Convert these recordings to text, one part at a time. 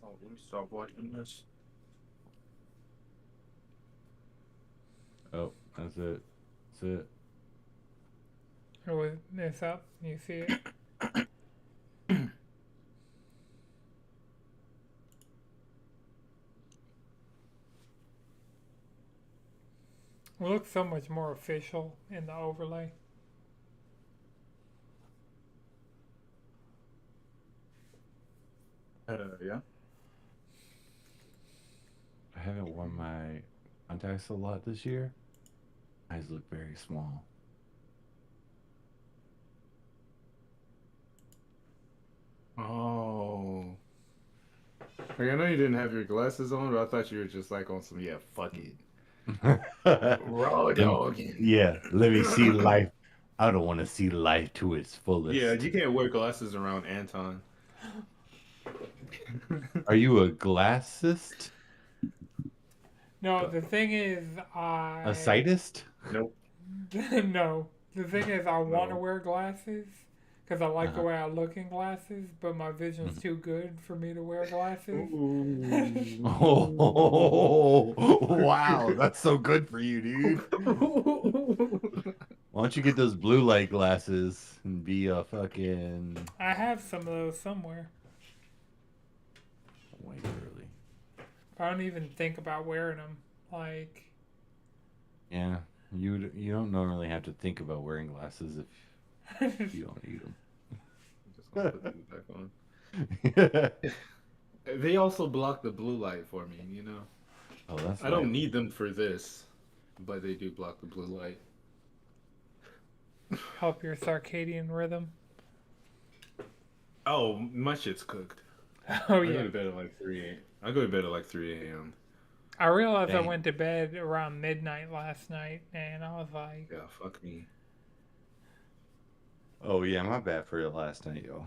Oh, let me stop watching this. Oh, that's it. That's it. It's up. You see it. It looks so much more official in the overlay. Yeah. I haven't worn my contacts a lot this year. Eyes look very small. Oh. Like, I know you didn't have your glasses on, but I thought you were just like on some, yeah, fuck it. Raw Lem- dogging. yeah, let me see life. I don't want to see life to its Yeah, fullest. you can't wear glasses around Anton. Are you a glassist? No, the thing is, A I sightist? Nope. no. The thing is, I want to No. wear glasses because I like the Uh-huh. way I look in glasses, but my vision's Mhm. too good for me to wear glasses. Oh, wow, that's so good for you, dude. Why don't you get those blue light glasses and be a fucking I have some of those somewhere. white girly? I don't even think about wearing them. Like, Yeah, you don't normally have to think about wearing glasses if you don't need I'm just gonna put these back on. them. They also block the blue light for me, you know? Oh, that's I don't vital. need them for this, but they do block the blue light. help your circadian rhythm. Oh, my shit's cooked. Oh I go yeah. to bed at like 3 a.m. I go to bed at like 3 a.m. I realized I Dang. went to bed around midnight last night, and I was like, Yeah, fuck me. Oh yeah, my bad for your last night, yo.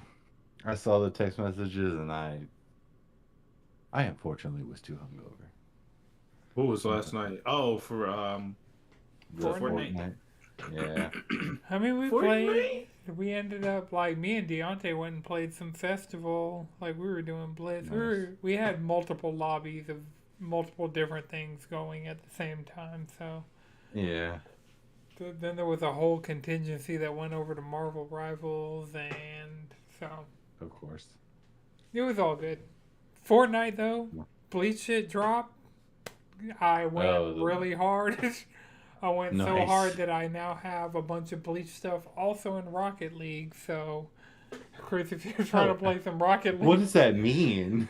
I saw the text messages and I unfortunately was too hungover. What was last Sometimes night? Oh, for the Fortnite. Fortnite. Fortnite. Yeah. I mean, we played. Fortnite. We ended up like me and Deontay went and played some festival. Like we were doing Blitz. Nice. We had multiple lobbies of multiple different things going at the same time. So Yeah, then there was a whole contingency that went over to Marvel Rivals, and so of course. it was all good. Fortnite though, Bleach shit dropped. I went Oh, really hard. I went so hard nice. that I now have a bunch of Bleach stuff also in Rocket League. So, Chris, if you're trying to Oh, play some Rocket what League, does that mean?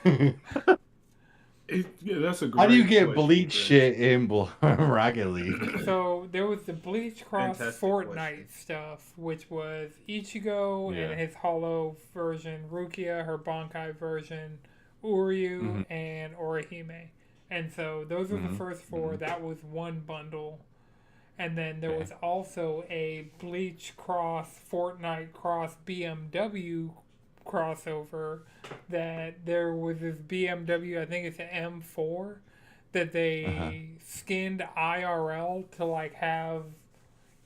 Yeah, that's a How do you great get question, bleach Chris. shit in Rocket League? so there was the Bleach Cross Fantastic question. Fortnite stuff, which was Ichigo Yeah. and his Hollow version, Rukia, her Bankai version, Hmm. Uryu, and Orihime. And so those were the Hmm. first four. Hmm. That was one bundle. And then there Okay. was also a Bleach Cross Fortnite Cross BMW crossover that there was this BMW, I think it's an M4, that Uh-huh. they skinned IRL to like have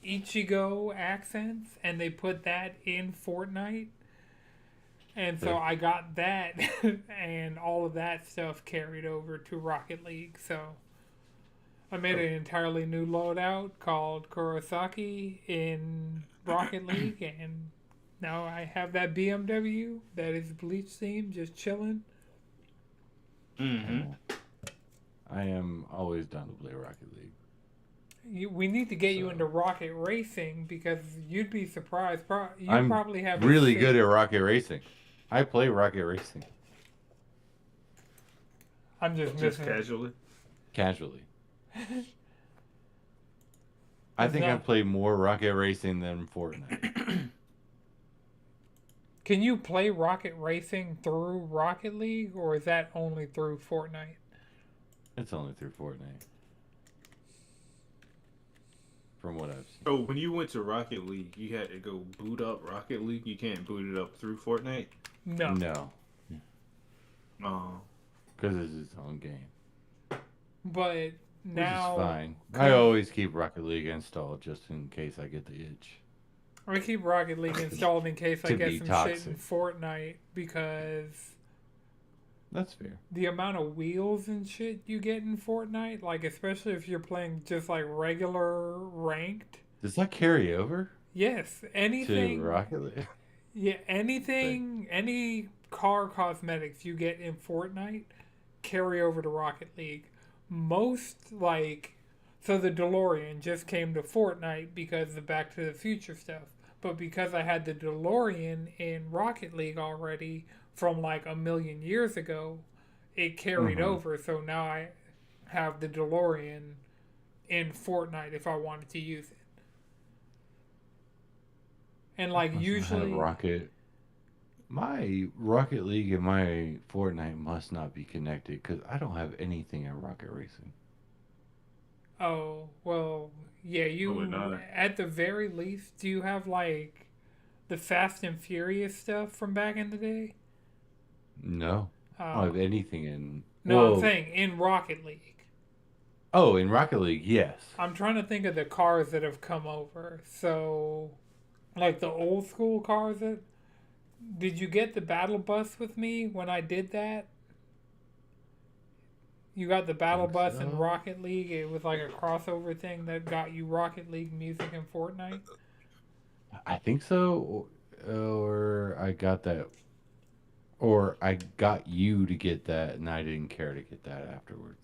Ichigo accents and they put that in Fortnite. And so Sick. I got that and all of that stuff carried over to Rocket League. So I made Oh, an entirely new loadout called Kurosaki in Rocket League, and now I have that BMW that is Bleach themed, just chilling. Hey mm-hmm. man, I am always down to play Rocket League. We need to get you into So rocket racing because you'd be surprised. You I'm probably have the really same. good at Rocket Racing. I play Rocket Racing I'm just Just missing. casually. casually. I It's think I've not. played more Rocket Racing than Fortnite. Can you play rocket racing through Rocket League, or is that only through Fortnite? It's only through Fortnite, from what I've seen. So when you went to Rocket League, you had to go boot up Rocket League. You can't boot it up through Fortnite. No, No, Oh, because it's its own game, but which is now, fine. I cause always keep Rocket League installed just in case I get the itch I keep Rocket League installed in case I to get be some shit in toxic. Fortnite because That's fair. the amount of wheels and shit you get in Fortnite, like especially if you're playing just like regular ranked. Does that carry over Yes, to anything. Rocket League? Yeah, Sick. any car cosmetics you get in Fortnite carry over to Rocket League. Most like so the DeLorean just came to Fortnite because of the Back to the Future stuff. But because I had the DeLorean in Rocket League already from like a million years ago, it carried Mm-hmm. over. So now I have the DeLorean in Fortnite if I wanted to use it. And like Must not have usually, Rocket. My Rocket League and my Fortnite must not be connected because I don't have anything in Rocket Racing. oh, well, yeah, Probably you, not. at the very least, do you have like the Fast and Furious stuff from back in the day? No. I don't Uh, have anything in. no, I'm Well, saying in Rocket League. oh, in Rocket League, yes. I'm trying to think of the cars that have come over. So, like the old school cars that. Did you get the battle bus with me when I did that? You got the battle Think bus in so. Rocket League. It was like a crossover thing that got you Rocket League music in Fortnite. I think so. Or I got that. Or I got you to get that, and I didn't care to get that afterwards.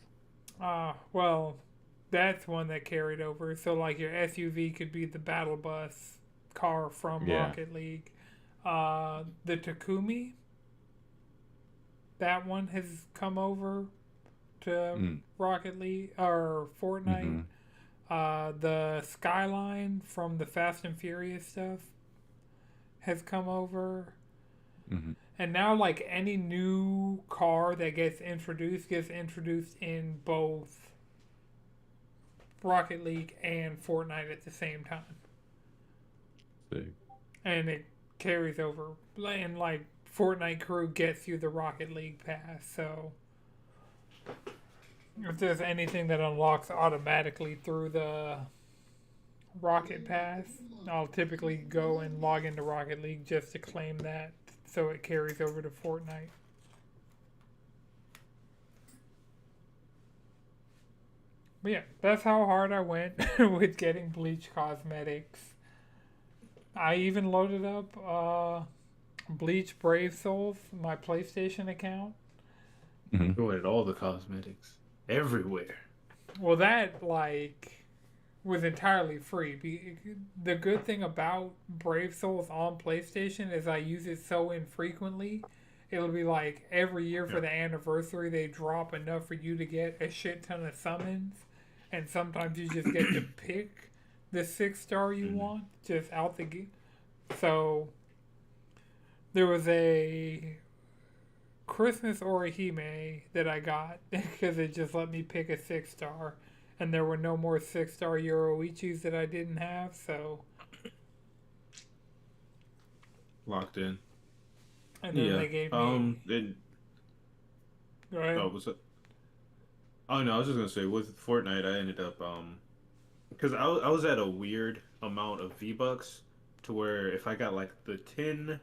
Well, that's one that carried over. So like your SUV could be the battle bus car from Yeah. Rocket League. The Takumi, that one has come over to Mm. Rocket League or Fortnite. Mm-hmm. The Skyline from the Fast and Furious stuff has come over. Mm-hmm. And now, like any new car that gets introduced in both Rocket League and Fortnite at the same time, Sick. and it carries over. And like Fortnite crew gets you the Rocket League pass, so if there's anything that unlocks automatically through the Rocket Pass, I'll typically go and log into Rocket League just to claim that, so it carries over to Fortnite. But yeah, that's how hard I went with getting bleach cosmetics. I even loaded up Bleach Brave Souls, my PlayStation account. Mm-hmm. Go at all the cosmetics everywhere. Well, that like was entirely free. The good thing about Brave Souls on PlayStation is I use it so infrequently. It'll be like every year for Yeah. the anniversary they drop enough for you to get a shit ton of summons, and sometimes you just get to pick the 6 star you Mhm. want just out the gate. So there was a Christmas Orihime that I got because it just let me pick a 6 star, and there were no more 6 star Euroichis that I didn't have. So, Locked in. and then Yeah. they gave me. Then Go ahead. oh, what's up? Oh no, I was just gonna say with Fortnite, I ended up because I was at a weird amount of V Bucks to where if I got like the 10,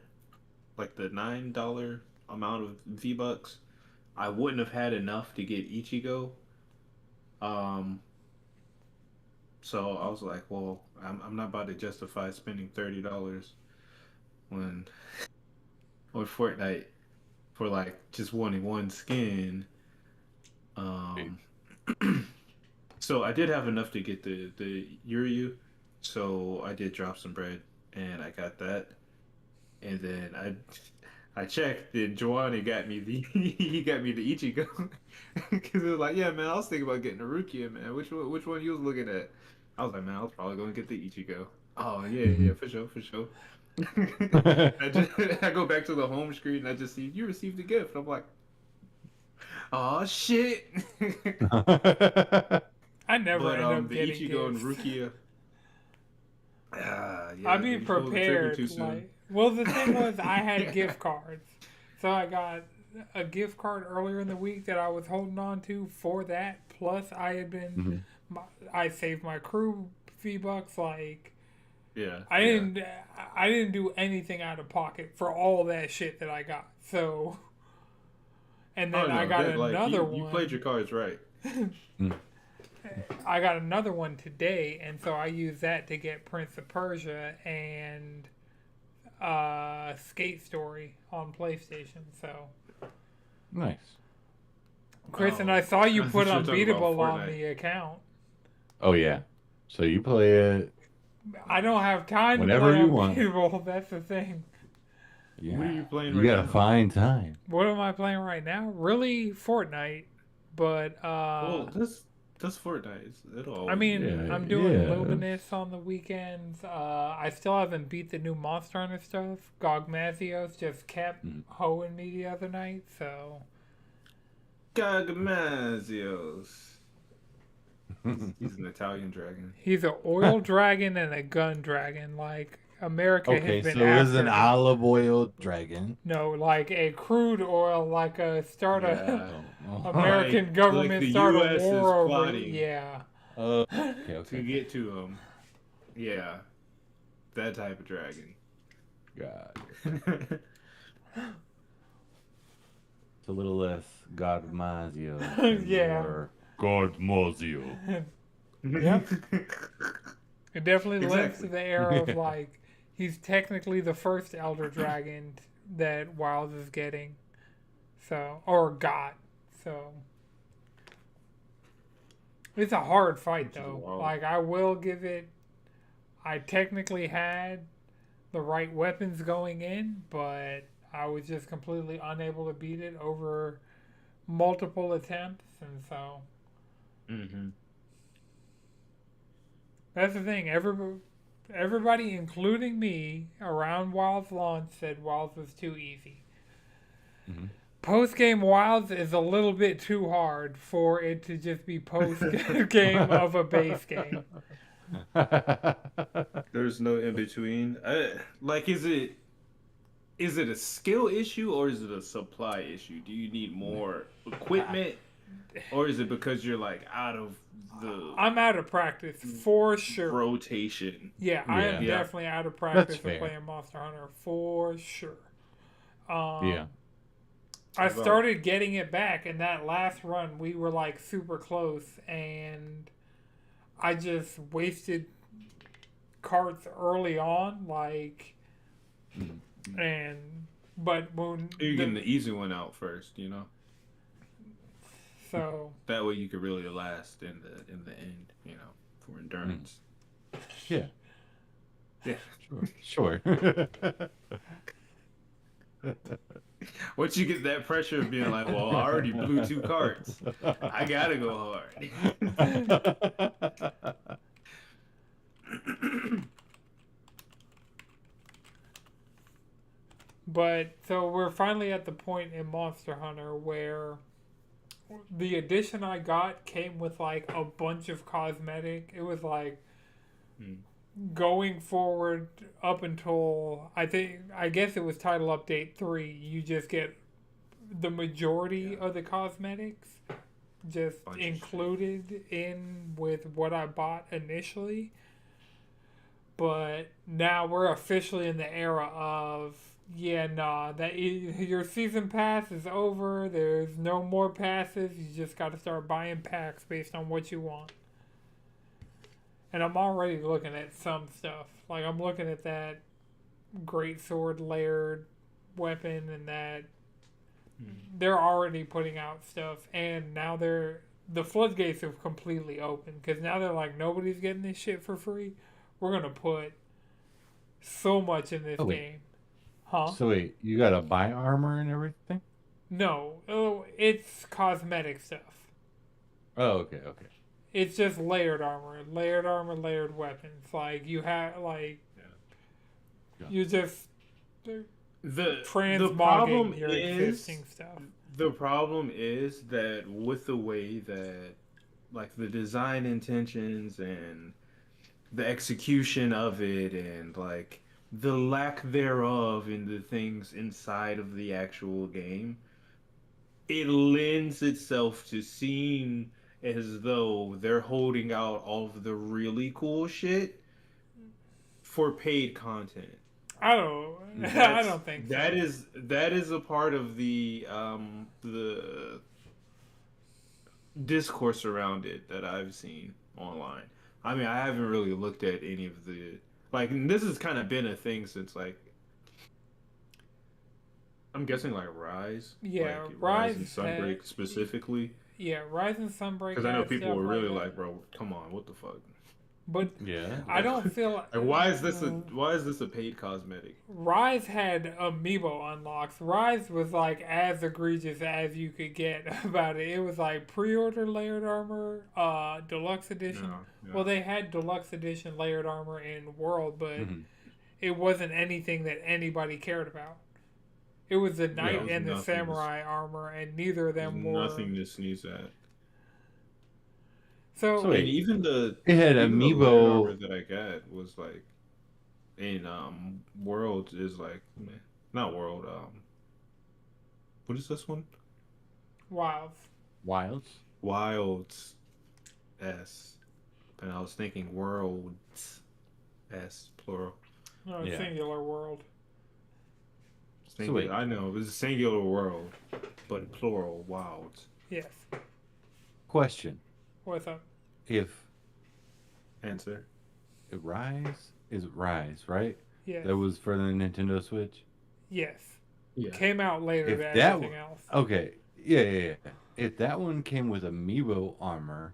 like the $9 amount of V Bucks, I wouldn't have had enough to get Ichigo. Um, so I was like, well, I'm not about to justify spending $30 when on Fortnite for like just wanting one skin. Um, so I did have enough to get the Yuryu, so I did drop some bread and I got that, and then I checked and Giovanni got me the he got me the Ichigo because it was like, yeah, man, I was thinking about getting a Rukia, man. Which one you was looking at? I was like, man, I was probably gonna get the Ichigo. Oh yeah, Mm-hmm. yeah, for sure, for sure. I just I go back to the home screen and I just see you received a gift. I'm like, oh shit. I never But end up the getting Ichigo and gifts. Rukia, I yeah, be you pulled the trigger prepared. too soon. Like, well, the thing was, I had Yeah. gift cards, so I got a gift card earlier in the week that I was holding on to for that. Plus, I had been, Mhm. I saved my crew V bucks. Like, Yeah, I yeah. didn't, I didn't do anything out of pocket for all that shit that I got. So And Oh then I no, got that like another you played one. your cards right. Mm. I got another one today, and so I use that to get Prince of Persia and Skate Story on PlayStation. So, Nice. Chris, and I Oh, saw you I put thought you were talking about Unbeatable on Fortnite. the account. Oh yeah. So you play it I don't have time to whenever play you want. Unbeatable. That's the thing. What are Yeah. you playing You right gotta now? find time. What am I playing right now? Really, Fortnite. But Well, that's Fortnite. It'll I always be mean, Yeah, that. I'm doing yeah. Luminous on the weekends. I still haven't beat the new Monster Hunter stuff. Gogmazios just kept Mhm. hoeing me the other night, so Gagmazios. He's an Italian dragon. he's an oil dragon and a gun dragon. Like America has Okay, been so it's an after him. olive oil dragon. No, like a crude oil, like a start a Yeah, Oh, American like government the start a U.S. is war over. plotting Yeah. okay, okay, to okay. get to him. Yeah, that type of dragon. God, it's a little less God Mazio and Yeah. more God Mazio. Yep. It definitely lives to Exactly. the era of like he's technically the first Elder Dragon that Wilds is getting. So or got. So it's a hard fight Which is though. wild. Like I will give it I technically had the right weapons going in, but I was just completely unable to beat it over multiple attempts and so Mm-hmm. that's the thing. Everybody, including me, around Wild's launch said Wilds was too easy. Mhm. Post game Wilds is a little bit too hard for it to just be post game of a base game. There's no in between. Like, is it a skill issue or is it a supply issue? Do you need more equipment, or is it because you're like out of the I'm out of practice for sure. rotation? Yeah, I am Yeah, Yeah. definitely out of that's practice of fair. playing Monster Hunter for sure. Yeah. I What about started getting it back, and that last run we were like super close, and I just wasted carts early on, like, Mhm. and but when you're the getting the easy one out first, you know? so That way you could really last in the end, you know, for Mhm. endurance. Yeah, Yeah. sure. Once you get that pressure of being like, well, I already blew two carts. I gotta go hard. but so we're finally at the point in Monster Hunter where the edition I got came with like a bunch of cosmetic. It was like Hmm. going forward up until I guess it was title update 3, you just get the majority Yeah. of the cosmetics just Bunch of shit. included in with what I bought initially. But now we're officially in the era of yeah, nah, your season pass is over. There's no more passes. You just got to start buying packs based on what you want. And I'm already looking at some stuff. Like I'm looking at that great sword layered weapon and that Hmm. they're already putting out stuff and now the floodgates have completely opened because now they're like nobody's getting this shit for free. We're gonna put so much in this Oh wait, game, huh? so wait, you gotta buy armor and everything? No, oh, it's cosmetic stuff. Oh, okay, okay. It's just layered armor, layered armor, layered weapons. Like you have like Yeah. you just The transmogging problem your is existing stuff. that with the way that like the design intentions and the execution of it and like the lack thereof in the things inside of the actual game, it lends itself to seem as though they're holding out all of the really cool shit for paid content. I don't. I That's don't think so. that is a part of the discourse around it that I've seen online. I mean, I haven't really looked at any of the like. And this has kind of been a thing since like I'm guessing Yeah, like Rise Rise and had. Sunbreak specifically, Yeah, Rise and Sunbreak because I know had people stuff were like really that. like, bro, come on, what the fuck? But Yeah. I Like, don't feel like why is this a paid cosmetic? Rise had amiibo unlocks. Rise was like as egregious as you could get about it. It was like pre-order layered armor, deluxe edition. No, Well, no, they had deluxe edition layered armor in World, but Hmm. it wasn't anything that anybody cared about. It was the yeah. It knight was and the nothing. samurai armor, and neither of There's them were. nothing to sneeze at. So So And wait, even it had the layered armor amiibo. that I got was like in World is like not World what is this one? Wilds, Wilds. Wilds S. And I was thinking Worlds S plural. no Yeah. singular world. So Singular. wait, I know it was a singular world, but plural wilds. Yes. question: What's up? If Answer. it Rise is it Rise, right? Yes. That was for the Nintendo Switch. Yes. Yeah. Came out later If than that everything else. okay, yeah, yeah, yeah. If that one came with amiibo armor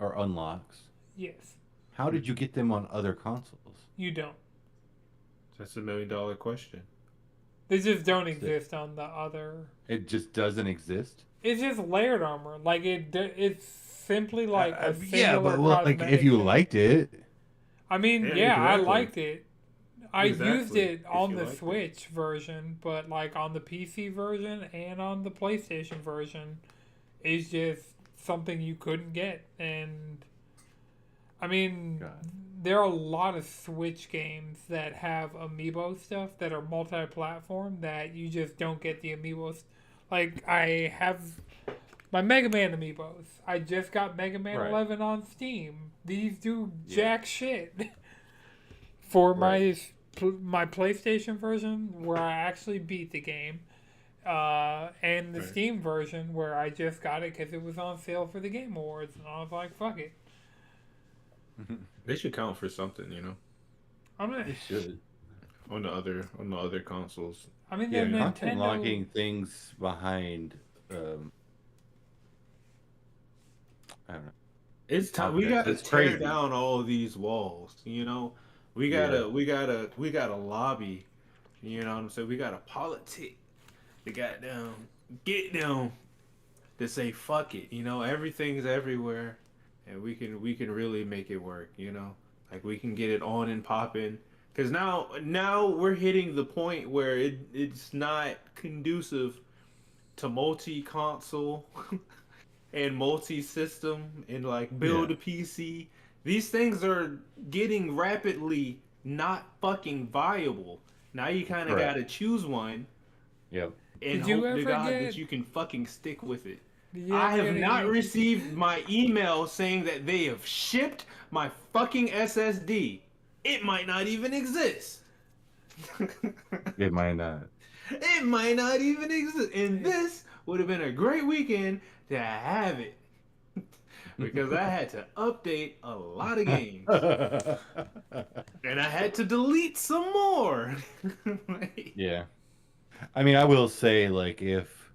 or unlocks, Yes. how did you Hmm. get them on other consoles? You don't. That's $1 million question. They just don't So exist on the other. it just doesn't exist. It's just layered armor. Like it's simply like a Yeah, singular but well, like if cosmetic you thing. liked it, I mean, Yeah, yeah, I exactly. liked it. I used Exactly. it If on you the liked it. Switch version, but like on the PC version and on the PlayStation version, it's just something you couldn't get. And I mean, God, there are a lot of Switch games that have amiibo stuff that are multi-platform that you just don't get the amiibos. Like I have my Mega Man amiibos. I just got Mega Man right? 11 on Steam. These do Yeah, jack shit. For right. my PlayStation version, where I actually beat the game, and the Right. Steam version where I just got it because it was on sale for the Game Awards, and I was like, "Fuck it." They should count for something, you know, I'm gonna, They should. on the other consoles. I mean, the Yeah, Yeah. content Nintendo. locking things behind. Um, I don't know. It's time we Objects gotta is tear crazy. down all these walls, you know? Yeah. We gotta lobby, you know what I'm saying? We gotta politic the goddamn get down to say fuck it, you know, everything's everywhere and we can really make it work, you know? Like we can get it on and popping. Cause now we're hitting the point where it's not conducive to multi console and multi-system and like Yeah. build a PC. These things are getting rapidly not fucking viable. Now you kind of got Correct. to choose one Yep. and Did you hope to ever God get? that you can fucking stick with it. Did you I ever have get a not U? received my email saying that they have shipped my fucking SSD. It might not even exist. It might not. It might not even exist. And It, this would have been a great weekend to have it. Because I had to update a lot of games. And I had to delete some more. Like, Yeah. I mean, I will say, like, if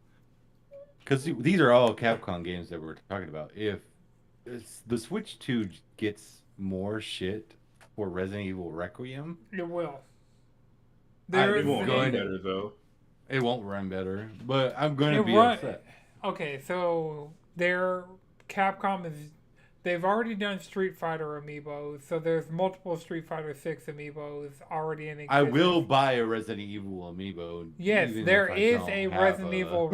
because these are all Capcom games that we're talking about. If the Switch 2 gets more shit for Resident Evil Requiem, it will. it There's won't run going, a better though. it won't run better, but I'm going it to be run. upset. Okay, so their Capcom is they've already done Street Fighter amiibos, so there's multiple Street Fighter 6 amiibos already in I existence. will buy a Resident Evil amiibo, Yes, even there if I is don't a have Resident a. Evil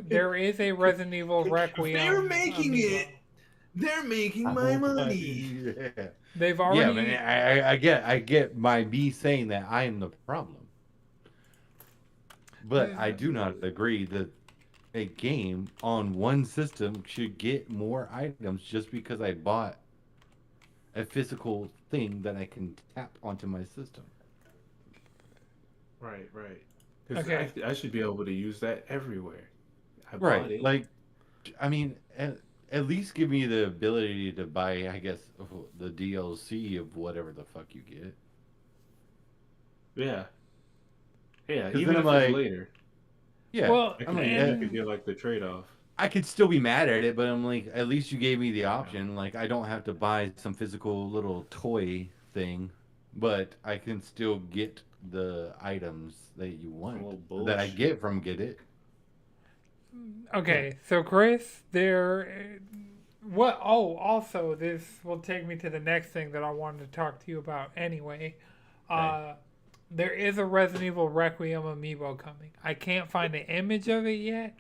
there is a Resident Evil They're Requiem making it. amiibo. They're making I my will buy. money. Yeah, They've yeah, man. already I get my me saying that I am the problem, but I do not agree that a game on one system should get more items just because I bought a physical thing that I can tap onto my system. Right, right. Because Okay. I should be able to use that everywhere. I bought Right. it. Like, I mean, at least give me the ability to buy, I guess, the DLC of whatever the fuck you get. Yeah, yeah. Because then Even I'm if it's like, later, yeah, Well, I I'm could like, be. I could and get like the trade off. I could still be mad at it, but I'm like, at least you gave me the Yeah. option. Like, I don't have to buy some physical little toy thing, but I can still get the items that you want Well, that I get bullshit. from get it. Yeah. okay, so Chris, what? Oh, also, this will take me to the next thing that I wanted to talk to you about. Anyway, Okay. uh, there is a Resident Evil Requiem amiibo coming. I can't find an image of it yet,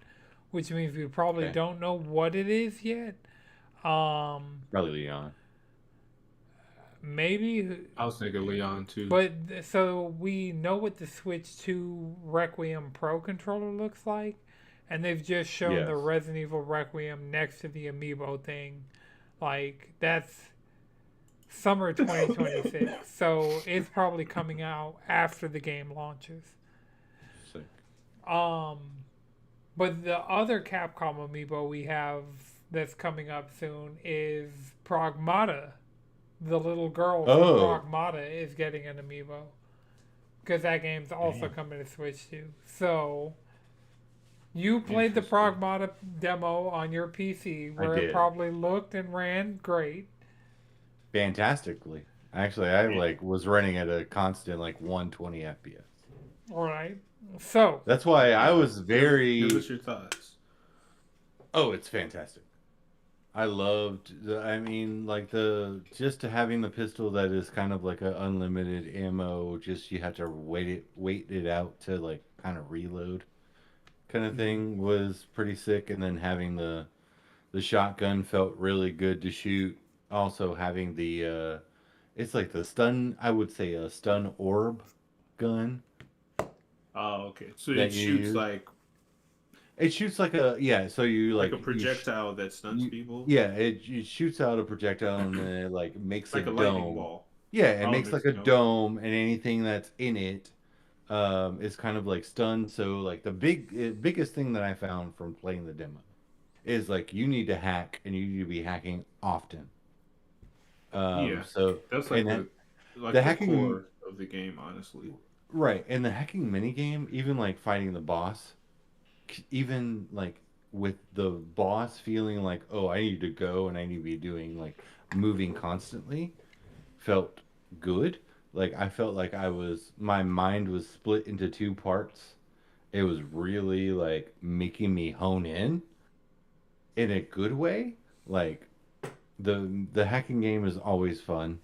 which means we probably Okay. don't know what it is yet. Um, Probably Leon. maybe, I was thinking Leon too. but so we know what the Switch 2 Requiem Pro controller looks like, and they've just shown the Yes. Resident Evil Requiem next to the amiibo thing. Like that's summer 2026. So it's probably coming out after the game launches. Sick. Um but the other Capcom amiibo we have that's coming up soon is Pragmata. The little girl from Oh, Pragmata is getting an amiibo because that game's also damn. coming to Switch too. So you played the Interesting. Pragmata demo on your PC I where it did. probably looked and ran great. Fantastically. Actually, I Yeah. like was running at a constant like 120 FPS. All right. So, That's why I Yeah. was Give very. us your thoughts. Oh, it's fantastic. I loved I mean, like the just having the pistol that is kind of like a unlimited ammo. Just you have to wait it out to like kind of reload, kind of mm-hmm. thing was pretty sick. And then having the shotgun felt really good to shoot. Also having it's like the stun. I would say a stun orb gun Oh, okay. So that it you shoots use. It shoots like a yeah. So you like a like projectile that stuns people, yeah. It shoots out a projectile and then it like makes a like a lightning dome. ball. Yeah, it Oh, it makes makes like a a dome. dome and anything that's in it is kind of like stunned. So like the biggest thing that I found from playing the demo is like you need to hack and you need to be hacking often. Yeah, So that's and like the the hacking core of the game, honestly. right and the hacking mini game, even like fighting the boss, even like with the boss feeling like, oh, I need to go and I need to be doing like moving constantly, felt good. Like I felt like my mind was split into two parts. It was really like making me hone in a good way. Like the hacking game is always fun.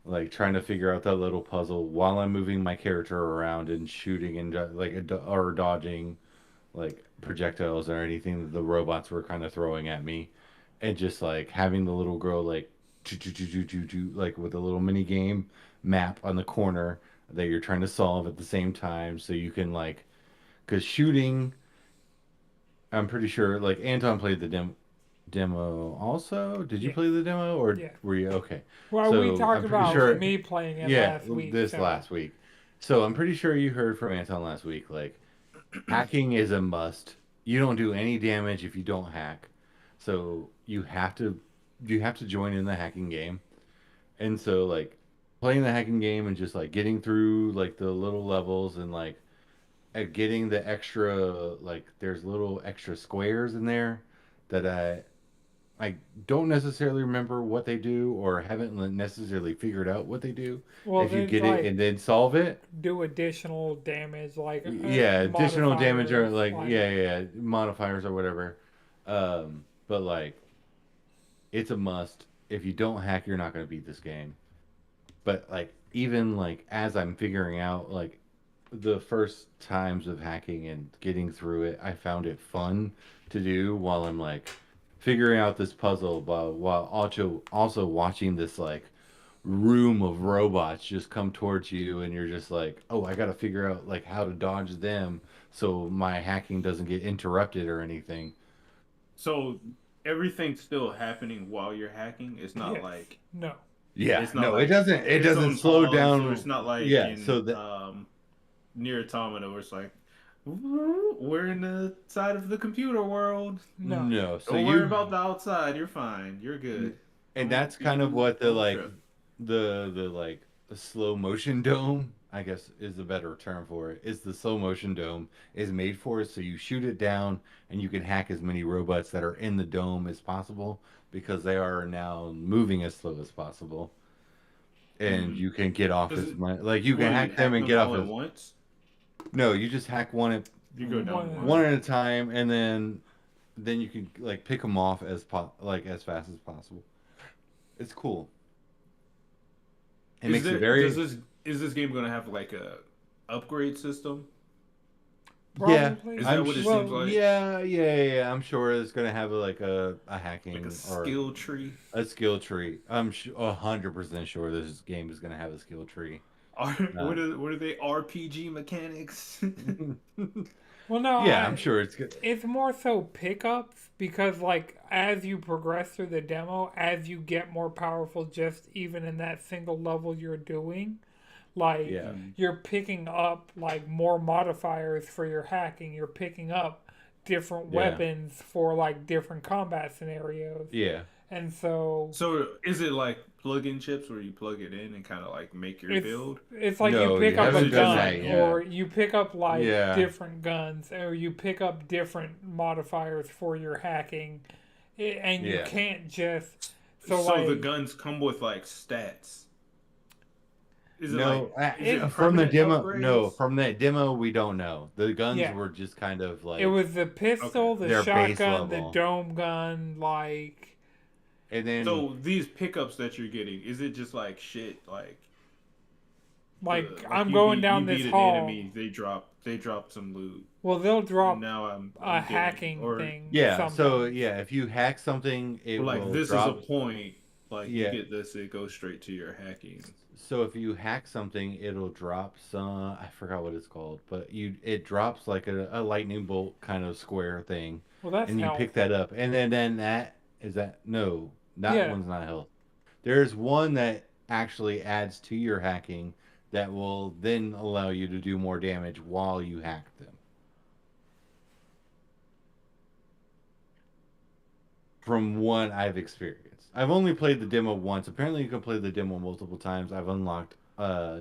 Like trying to figure out that little puzzle while I'm moving my character around and shooting and or dodging like projectiles or anything that the robots were kind of throwing at me, and just like having the little girl like like with a little mini game map on the corner that you're trying to solve at the same time, so you can like because shooting. I'm pretty sure like Anton played the demo also. Did you Yeah, play the demo or yeah. were you okay? Well, we So I'm talked pretty about sure, me playing it yeah, last week, this so last week. So I'm pretty sure you heard from Anton last week. Like hacking is a must. You don't do any damage if you don't hack. So you have to join in the hacking game. And so like playing the hacking game and just like getting through like the little levels and like getting the extra like there's little extra squares in there that I don't necessarily remember what they do or haven't necessarily figured out what they do. well, If you then get it like and then solve it, do additional damage, like yeah, additional damage or modifiers, like like yeah, modifiers or whatever. But like it's a must. If you don't hack, you're not going to beat this game. But like even like as I'm figuring out like the first times of hacking and getting through it, I found it fun to do while I'm like figuring out this puzzle while also watching this like room of robots just come towards you and you're just like, "Oh, I got to figure out like how to dodge them so my hacking doesn't get interrupted or anything." So everything's still happening while you're hacking. yes, no, Yeah, It's not no, it like doesn't it it's doesn't on slow pause, or it's down. not like Yeah, in so that near Automata where it's like, we're in the side of the computer world. No. No, so Don't worry you about the outside. You're fine. You're good. and Don't that's kind of be what the don't like trip. the like the slow motion dome, I guess is a better term for it. Is the slow motion dome is made for, so you shoot it down and you can hack as many robots that are in the dome as possible because they are now moving as slow as possible. And Mm. you can get off Does as it? much like you What can do you hack them hack and them get off all at as once? no, you just hack You go down One. one one. at a time and then you can like pick them off like as fast as possible. It's cool. It Is makes it there? Does very this? Is this game gonna have like a upgrade system? yeah. Probably. Is that what it seems Well, like? Yeah. I'm sure it's gonna have like a Like a hacking or skill tree? a skill tree. I'm 100% sure this game is gonna have a skill tree. Are Uh, what are they? RPG mechanics? well, no. yeah, I'm sure it's good. It's more so pickups because, like, as you progress through the demo, as you get more powerful, just even in that single level you're doing, like, Yeah, Mm. you're picking up like more modifiers for your hacking. You're picking up different yeah, weapons for like different combat scenarios, yeah. and so So is it like plug-in chips where you plug it in and kind of like make your it's build, it's like you No, you pick up or is a haven't it done just that gun, like yet. or you pick up like Yeah, different guns, or you pick up different modifiers for your hacking, and you yeah. can't just so so the like guns come with like stats? No, Is it it from the permanent demo. No, upgrades? from that demo, we don't know. The guns yeah. were just kind of It like was the Okay. pistol, the their base shotgun, the level, dome gun, like and then So these pickups that you're getting, is it just like shit the like I'm going you down this beat an hall. enemy, they drop some loot, Well, they'll and drop now a I'm getting hacking or thing yeah. So sometimes. yeah, if you hack something, it like will this is a drop. point, like you Yeah. get this, it goes straight to your hacking. So if you hack something, it'll drop some. I forgot what it's called, but it drops like a lightning bolt kind of square thing, Well, that's and you health. pick that up, and then that is that. No, that Yeah. one's not health. There's one that actually adds to your hacking that will then allow you to do more damage while you hack them. From what I've experienced, I've only played the demo once. Apparently, you can play the demo multiple times. I've unlocked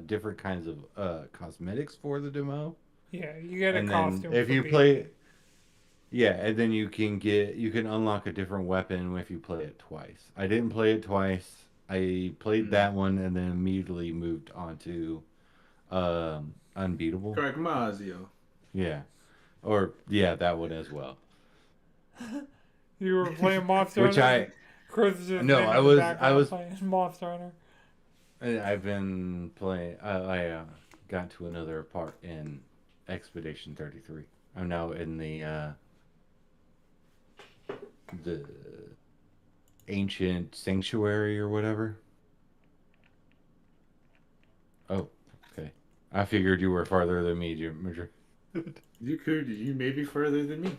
different kinds of cosmetics for the demo, Yeah, you get a and then costume if for you beating. play, yeah, and then you can unlock a different weapon if you play it twice. I didn't play it twice. I played Mm. that one and then immediately moved on to Unbeatable. Correct, Mazio. Yeah, or yeah, that one as well. You were playing Monster Which Hunter. I Chris has just no, been I in the was I background was playing Monster Hunter. I've been playing. I got to another part in Expedition 33. I'm now in the ancient sanctuary or whatever. Oh, okay. I figured you were farther than me, Jim. You may be further than me.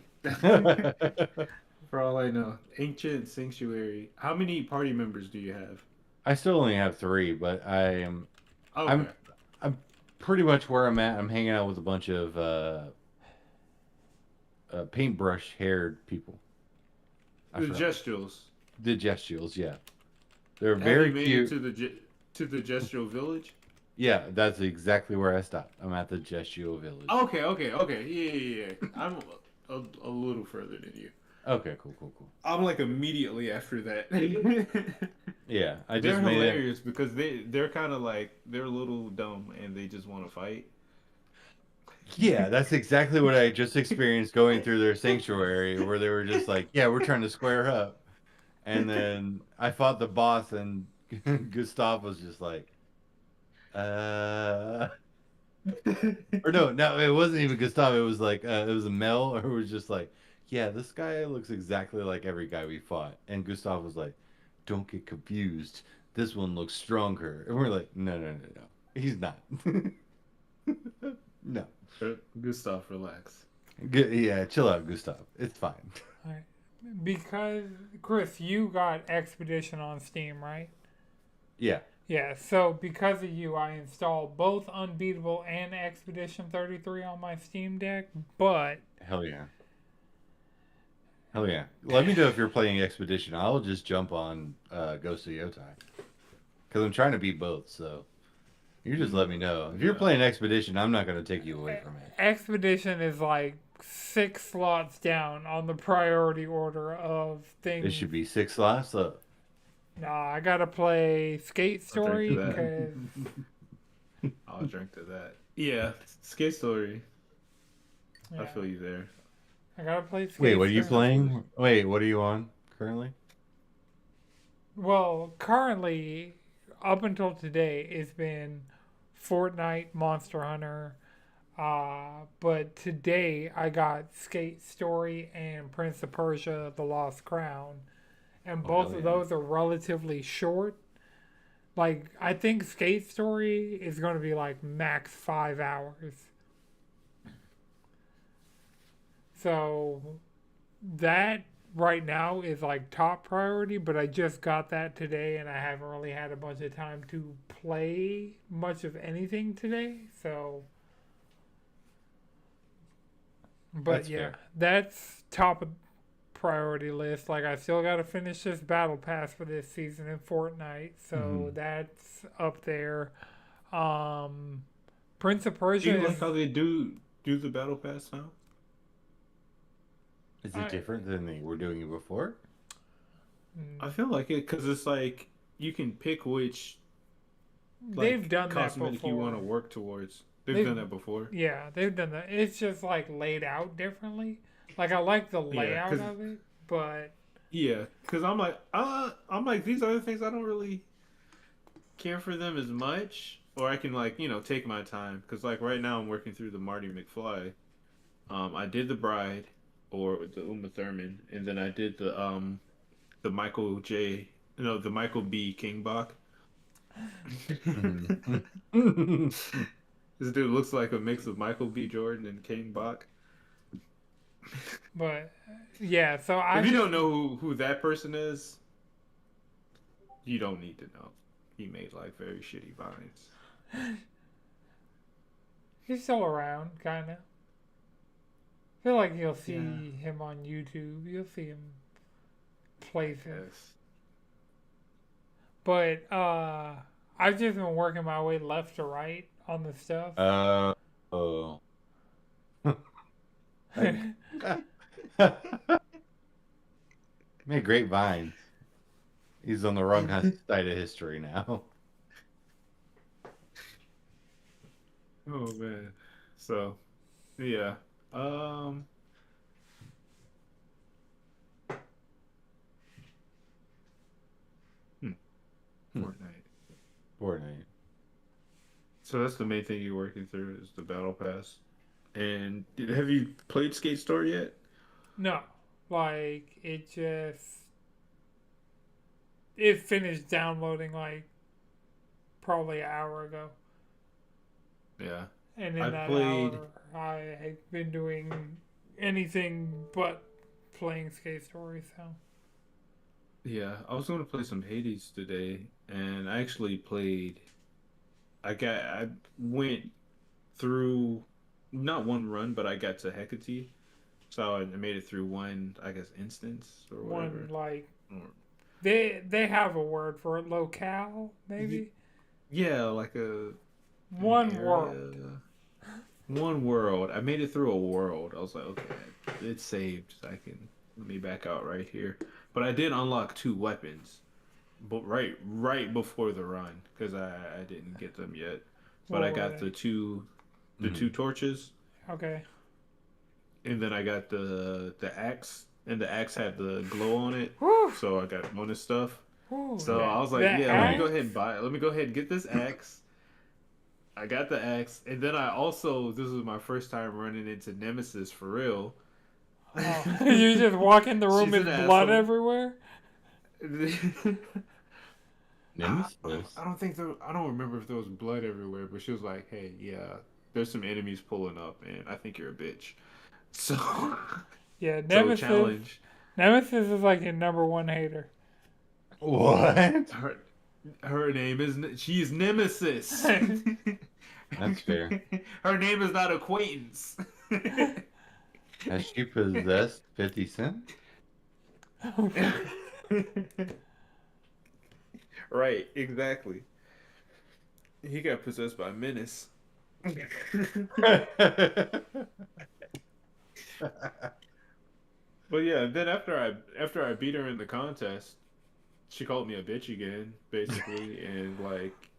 For all I know, ancient sanctuary. How many party members do you have? I still only have three, but I'm Okay, I'm pretty much where I'm at. I'm hanging out with a bunch of paintbrush haired people. I the forgot Gestuals. the gestuals. Yeah, they're Have you very made it cute. to the Gestual village? Yeah, that's exactly where I stopped. I'm at the Gestual village. Okay. Yeah. I'm a little further than you. Okay, cool. I'm like immediately after that. Yeah, I They're just made it. hilarious because they're kind of like they're a little dumb and they just want to fight. Yeah, that's exactly what I just experienced going through their sanctuary, where they were just like, "Yeah, we're trying to square up," and then I fought the boss, and Gustav was just like, or no, it wasn't even Gustav. It was like it was a Mel, or it was just like, "Yeah, this guy looks exactly like every guy we fought," and Gustav was like, "Don't get confused. This one looks stronger," and we're like, "No, he's not." No. Gustav, relax. Yeah, chill out, Gustav. It's fine. Alright. Because Chris, you got Expedition on Steam, right? Yeah. Yeah, so because of you, I installed both Unbeatable and Expedition 33 on my Steam Deck, but Hell yeah. Hell yeah. Let me know if you're playing Expedition. I'll just jump on Ghost of Yotai. Because I'm trying to beat both, so you just let me know. If you're Yeah. playing Expedition, I'm not going to take you away from it. Expedition is like 6 slots down on the priority order of It things. should be 6 slots up. Nah, I gotta play Skate I'll drink to Story that. because I'll drink to that. Yeah, skate story. I yeah, feel you there. I gotta play Wait, Skate what are you Story. Especially. playing? Wait, what are you on currently? Well, currently, up until today, it's been Fortnite, Monster Hunter. But today I got Skate Story and Prince of Persia: The Lost Crown, and Oh, both hell of yeah. those are relatively short. Like I think Skate Story is going to be like max 5 hours. So that right now is like top priority, but I just got that today and I haven't really had a bunch of time to play much of anything today. So, but That's yeah, fair. that's top of priority list. Like I still got to finish this battle pass for this season in Fortnite, so Hmm. that's up there. Um, Prince of Do Persia you is like how they do the battle pass now? Is it I, different than they were doing it before? I feel like it because it's like you can pick which they've like done that cosmetic you want before. to work towards. They've They've done that before. Yeah, they've done that. It's just like laid out differently. Like I like the Yeah, layout cause of it, but yeah, cause I'm like these other things I don't really care for them as much, or I can like take my time. Cause like right now I'm working through the Marty McFly. I did the Bride, or the Uma Thurman, and then I did the Michael J. No, the Michael B. Kingbach. Hmm. This dude looks like a mix of Michael B. Jordan and Kane Bach. but yeah. So I If you just don't know who that person is, you don't need to know. He made like very shitty vines. he's still around, kind of. Feel like you'll Yeah. see him on YouTube. You'll see him places. Yes. But I've just been working my way left to right on the stuff. Oh. Like, But made great vines. He's on the wrong side of history now. Oh man. So yeah. Um. Hmm, Hmm. Fortnite. Fortnite. So that's the main thing you're working through is the battle pass. And have you played Skate Story yet? no, like it finished downloading like probably an hour ago. Yeah. And in I that played. hour, I have been doing anything but playing Skate Story. So Yeah, I was going to play some Hades today, and I actually played. I went through not one run, but I got to Hecate, so I made it through one, I guess, instance or one whatever. like Or, they have a word for it, locale y- maybe. yeah, like an One world. area, one world. I made it through a world. I was like, okay, it's saved. I can let me back out right here. But I did unlock two weapons. But right before the run because I didn't get them yet. But What I were got they? the Hmm. two torches, Okay. and then I got the axe, and the axe had the glow on it, Whew, so I got bonus stuff. whew, So I was the like, yeah, let me go Nice. ahead and axe. buy it. Let me go ahead and get this axe. I got the axe, and then I also this was my first time running into Nemesis for real. Oh, you just walk in the room, She's it's an blood asshole. everywhere. Nemesis. I don't think there. I don't remember if there was blood everywhere, but she was like, "Hey, yeah, there's some enemies pulling up, and I think you're a bitch." So, Yeah, so Nemesis. challenge. Nemesis is like your number one hater. What? Her. Her name is she's Nemesis. That's fair. Her name is not Acquaintance. Has she possessed 50 Cent? Right, exactly. He got possessed by Menace. But yeah, then after I beat her in the contest, she called me a bitch again, basically, and like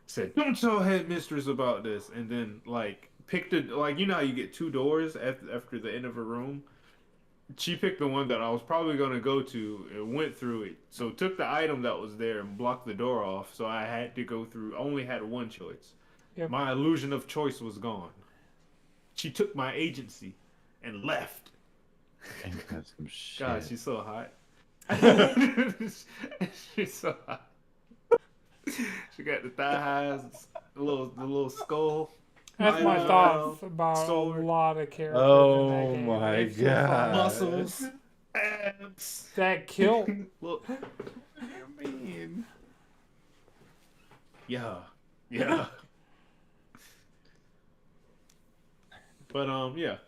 said, "Don't tell headmistress about this." And then like picked a like you know how you get two doors after the end of a room. She picked the one that I was probably gonna go to and went through it. So took the item that was there and blocked the door off. So I had to go through. Only had one choice. Yep. My illusion of choice was gone. She took my agency and left. Ain't that some God, shit? she's so hot. She's so hot. She got the thigh highs, the little skull, That's my eyes around, thoughts about a sword, lot of characters in that Oh game. my It's just like god. muscles, abs. that kilt. Look, I mean, yeah, yeah. But yeah.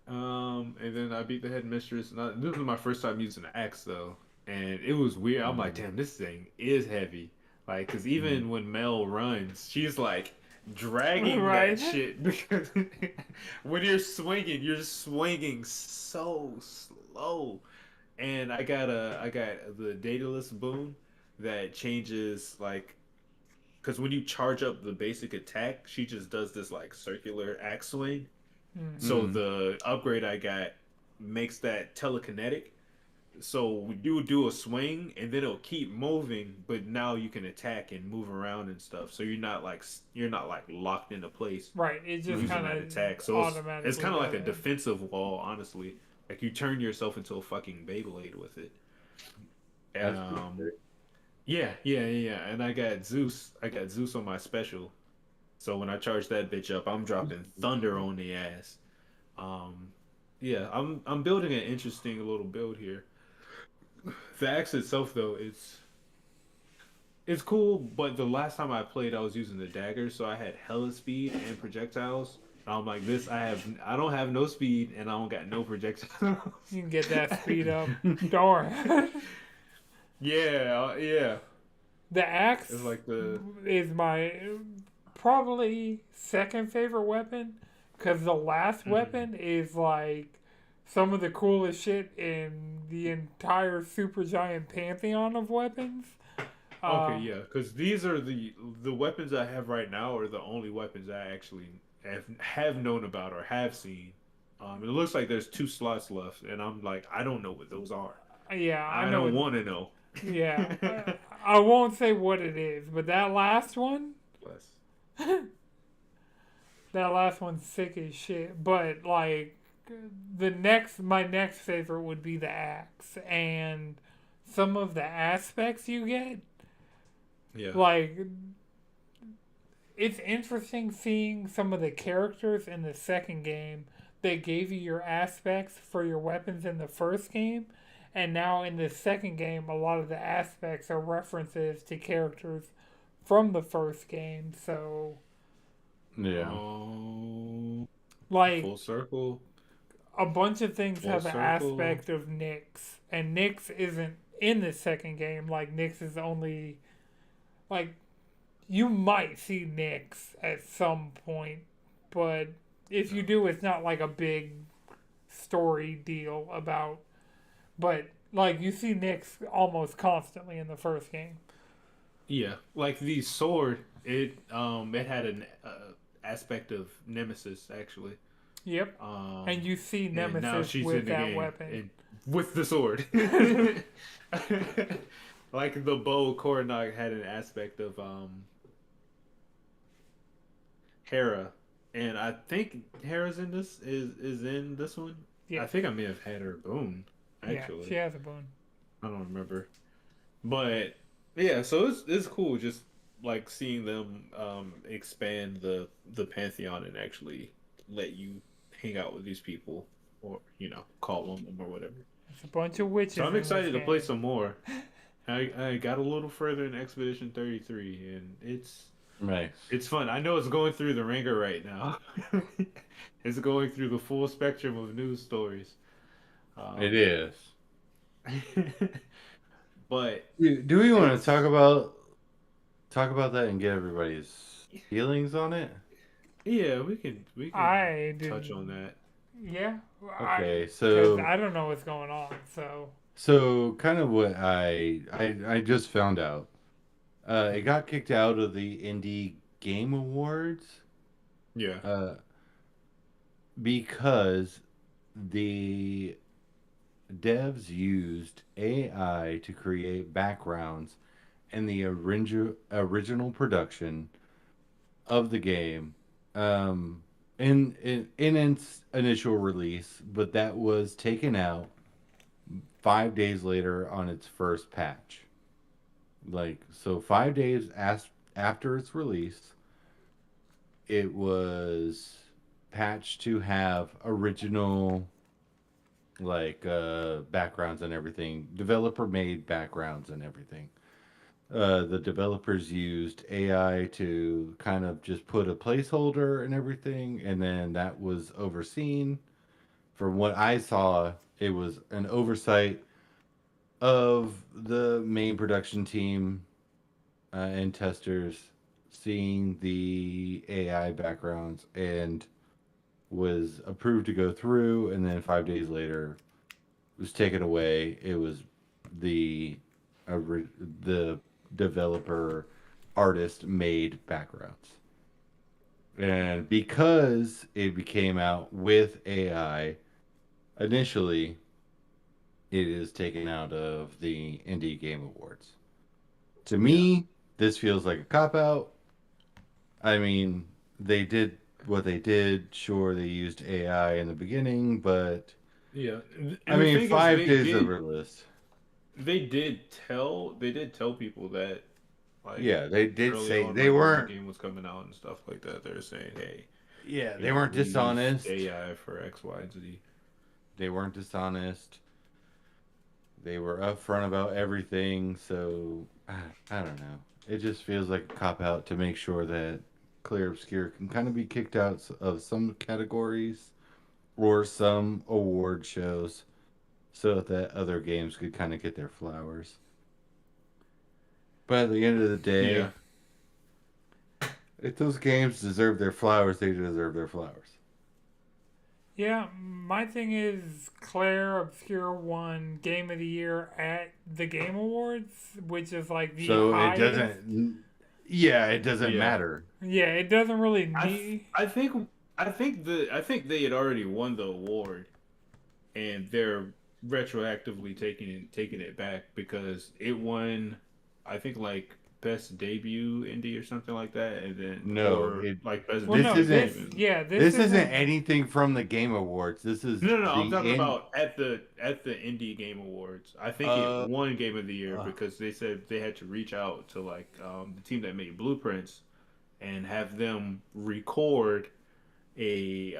And then I beat the headmistress. And this was my first time using an axe though, and it was weird. I'm like, damn, this thing is heavy. Like, cause even when Mel runs, she's like dragging that Right. shit because when you're swinging so slow. And I got the dataless boon that changes like, cause when you charge up the basic attack, she just does this like circular axe swing, Mm. so the upgrade I got makes that telekinetic. So you would do a swing and then it'll keep moving, but now you can attack and move around and stuff. So you're not like locked into place Right. It just using kind that of attack. So it's automatically kind of like does a it. defensive wall, honestly. Like you turn yourself into a fucking Beyblade with it. that's pretty Um, sick. yeah. And I got Zeus. I got Zeus on my special. So when I charge that bitch up, I'm dropping thunder on the ass. Um, yeah, I'm building an interesting little build here. The axe itself, though, it's cool, but the last time I played, I was using the dagger, so I had hella speed and projectiles. And I'm like, I don't have no speed, and I don't got no projectiles. You can get that speed up. Don't worry. Yeah. The It's axe like the is my probably second favorite weapon because the last mhm. weapon is like some of the coolest shit in the entire Supergiant pantheon of weapons. Okay, Uh, yeah, because these are the weapons I have right now are the only weapons I actually have known about or have seen. It looks like there's two slots left, and I'm like, I don't know what those are. yeah, I I know. don't want to know. Yeah, I won't say what it is, but that last one, Bless. that last one's sick as shit. But like my next favorite would be the axe and some of the aspects you get. Yeah, Like it's interesting seeing some of the characters in the second game that gave you your aspects for your weapons in the first game. And now in the second game, a lot of the aspects are references to characters from the first game. So, Yeah. oh, like, full circle, a bunch of things full have an circle. aspect of Nyx. And Nyx isn't in the second game. Like, Nyx is only. Like, you might see Nyx at some point, but if No. you do, it's not like a big story deal about. But like you see Nyx almost constantly in the first game. Yeah, like the sword, it had an aspect of Nemesis actually. Yep, and Um, you see and now Nemesis she's with in the that game weapon. and with the sword. Like the bow Koronag had an aspect of Hera, and I think Hera's in this is in this one. I Yes, think I may have had her boon yeah, she actually. has a bone. I don't remember, but yeah, so it's cool just like seeing them expand the pantheon and actually let you hang out with these people or call on them or whatever. There's a bunch of So witches I'm in this excited to play game. some more. I got a little further in Expedition 33, and Nice. it's fun. I know it's going through the ringer right now. It's going through the full spectrum of news stories. It Um, is. but Do we want to it's talk about that and get everybody's feelings on it? yeah, we can I touch on didn't. that. Yeah, Okay, because so I don't know what's going on. So kind of what I just found out. It Mhm. got kicked out of the Indie Game Awards Yeah, uh, because the devs used AI to create backgrounds in the original production of the game in its initial release, but that was taken out 5 days later on its first patch. Like, so 5 days after its release, it was patched to have original backgrounds and everything, developer made backgrounds and everything. The developers used AI to kind of just put a placeholder and everything, and then that was overseen. From what I saw, it was an oversight of the main production team and testers seeing the AI backgrounds and was approved to go through, and then 5 days later was taken away. It was the the developer artist made backgrounds. And because it became out with AI, initially it is taken out of the Indie Game Awards. To yeah, me, this feels like a cop out. I mean, they did what they did. Sure, they used AI in the beginning, but yeah. I And the mean, thing is, 5 days of release. they did tell people that like Yeah, they did early say on, they like when the weren't. game was coming out and stuff like that. They're saying, hey, Yeah, you they know, weren't we used dishonest. AI for X, Y, and Z. They weren't dishonest. They were upfront about everything. So I don't know. It just feels like a cop out to make sure that Clear Obscure can kind of be kicked out of some categories or some award shows so that other games could kind of get their flowers. But at the end of the Yeah, day, if those games deserve their flowers, they deserve their flowers. yeah, my thing is Claire Obscure won Game of the Year at the Game Awards, which is like the So it highest. doesn't. Yeah, it doesn't yeah. matter. Yeah, it doesn't really I th- need. I think I think they had already won the award, and they're retroactively taking it back because it won, I think like best debut indie or something like that, and then No, or it. like best Well, This no, video this game. isn't. And yeah, this This isn't isn't. anything from the Game Awards. This is no, no, no. I'm the talking in. about at the Indie Game Awards. I think it Uh, won Game of the Year uh, because they said they had to reach out to like the team that made Blueprints and have them record a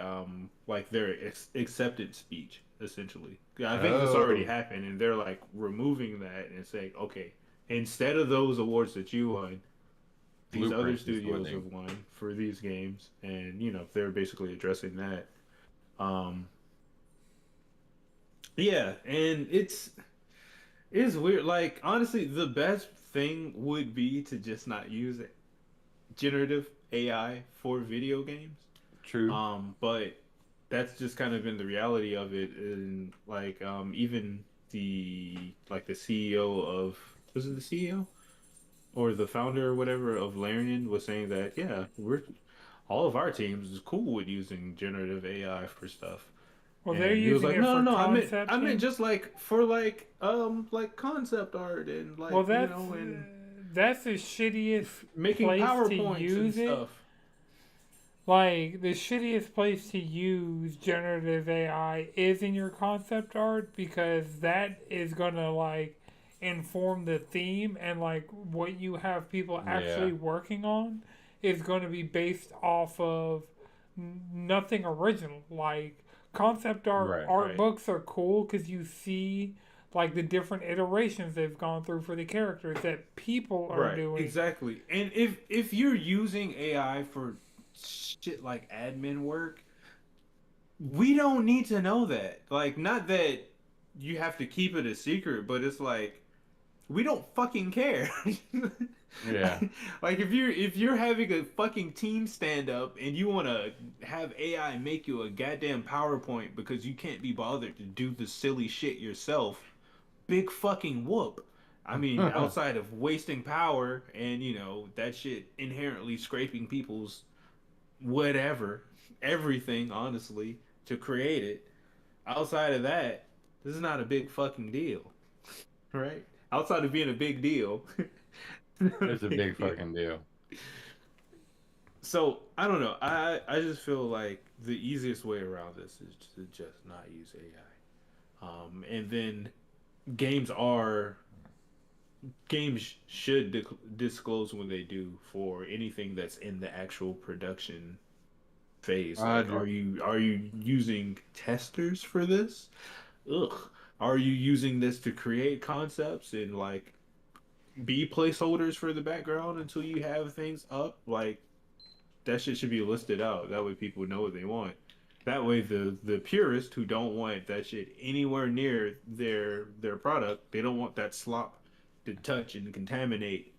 like their acceptance speech essentially. I think this already oh, happened, and they're like removing that and saying, okay, instead of those awards that you won, these other Blueprints is studios winning. have won for these games, and you know they're basically addressing that. Um, yeah, and it's weird. Like honestly, the best thing would be to just not use generative AI for video games. True. But that's just kind of been the reality of it, and like even the CEO of was it the CEO or the founder or whatever of Larian was saying that yeah, we're all of our teams is cool with using generative AI for stuff. Well, they're And he was using like, it no, for no, no, I meant concepting. just like for like concept art and Well, like you know and that's the shittiest making place to PowerPoints and use it. stuff. Like the shittiest place to use generative AI is in your concept art because that is gonna like inform the theme and like what you have people Yeah. actually working on is going to be based off of nothing original. Like concept art Right. art Right. books are cool because you see like the different iterations they've gone through for the characters that people are Right, doing. exactly. And if you're using AI for shit like admin work, we don't need to know that. Like, not that you have to keep it a secret, but it's like we don't fucking care. Yeah. Like if you're having a fucking team stand up and you want to have AI make you a goddamn PowerPoint because you can't be bothered to do the silly shit yourself, big fucking whoop. I mean, outside of wasting power and that shit inherently scraping people's whatever, everything honestly to create it. Outside of that, this is not a big fucking deal, right? Outside of being a big deal, not a It's a big big deal. fucking deal. So I don't know. I just feel like the easiest way around this is to just not use AI. And then games are games should disclose when they do for anything that's in the actual production phase. Like, Roger. are you using testers for this? Ugh. Are you using this to create concepts and like be placeholders for the background until you have things up? Like, that shit should be listed out. That way people know what they want. That way the purists who don't want that shit anywhere near their product, they don't want that slop to touch and contaminate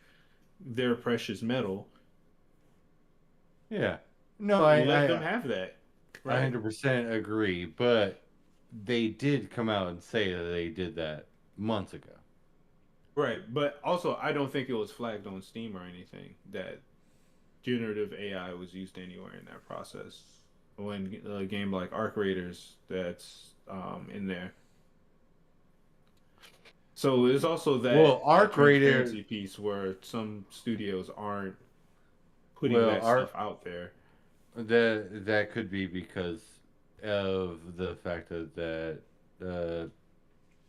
their precious metal. Yeah. No, Let them have that. I Right. 100% agree, but they did come out and say that they did that months ago. Right. But also I don't think it was flagged on Steam or anything that generative AI was used anywhere in that process. When a game like Arc Raiders that's in there. So there's also Well, that Arc Raiders, transparency piece where some studios aren't putting well, that stuff Arc out there. that could be because of the fact that uh,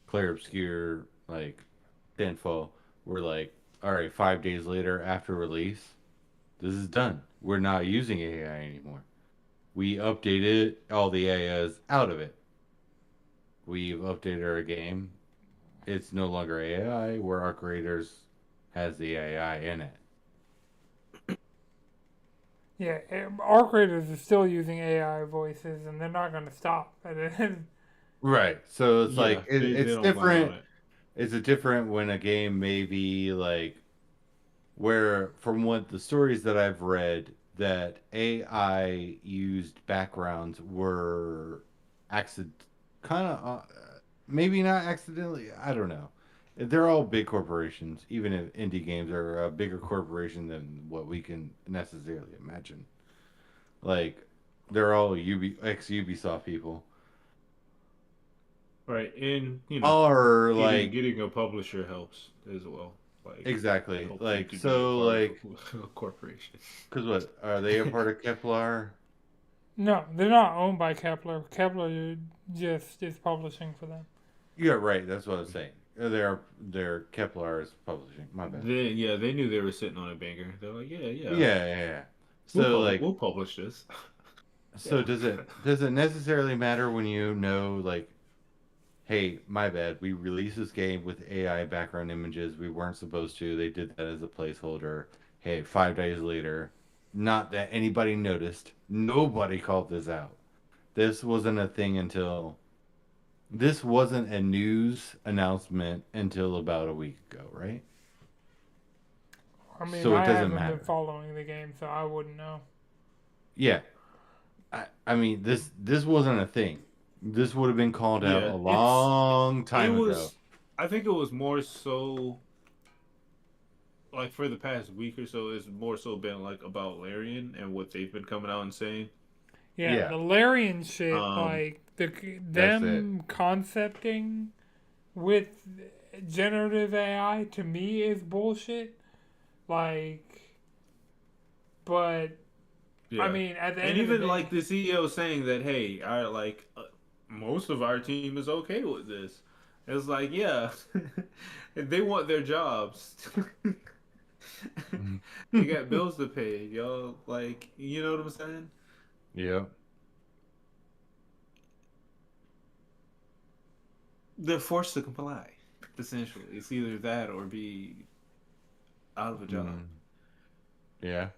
Claire Obscure, like Denfall, were like, all right, 5 days later after release, this is done. We're not using AI anymore. We updated all the AIs out of it. We've updated our game. It's no longer AI, where Arc Raiders has the AI in it. Yeah, our creators are still using AI voices, and they're not going to stop. Right. So it's Yeah, like they it's don't plan on different. it. It's a different when a game may be like where from what the stories that I've read that AI used backgrounds were accident kind of maybe not accidentally. I don't know. They're all big corporations, even if indie games are a bigger corporation than what we can necessarily imagine. Like they're all ex Ubisoft people, Right, and or getting like getting a publisher helps as well. Like, exactly helps you like to be a so part of like a corporation. because what are they a part of Kepler? No, they're not owned by Kepler. Kepler just is publishing for them. Yeah, right. That's what I was saying. They're Kepler is publishing. My bad. They knew they were sitting on a banger. They're like, yeah, yeah, Yeah, yeah, yeah. So like, we'll publish this. so Yeah. does it necessarily matter when you know like, hey, my bad. We released this game with AI background images. We weren't supposed to. They did that as a placeholder. Hey, 5 days later, not that anybody noticed. Nobody called this out. This wasn't a thing until this wasn't a news announcement until about a week ago, right? I mean, So it I doesn't haven't been matter. following the game, so I wouldn't know. Yeah, I mean this wasn't a thing. This would have been called out Yeah, a long it time ago. was. I think it was more so like for the past week or so. It's more so been like about Larian and what they've been coming out and saying. Yeah, Yeah, the Larian shit, Um, like that's it. them concepting with generative AI to me is bullshit. Like, but I yeah, mean, at the and end of the even day, like the CEO saying that, hey, I like most of our team is okay with this. It's like, yeah, they want their jobs. They got bills to pay, y'all. Like, you know what I'm saying? Yeah, They're forced to comply. essentially. It's either that or be out of a job. Mm, yeah.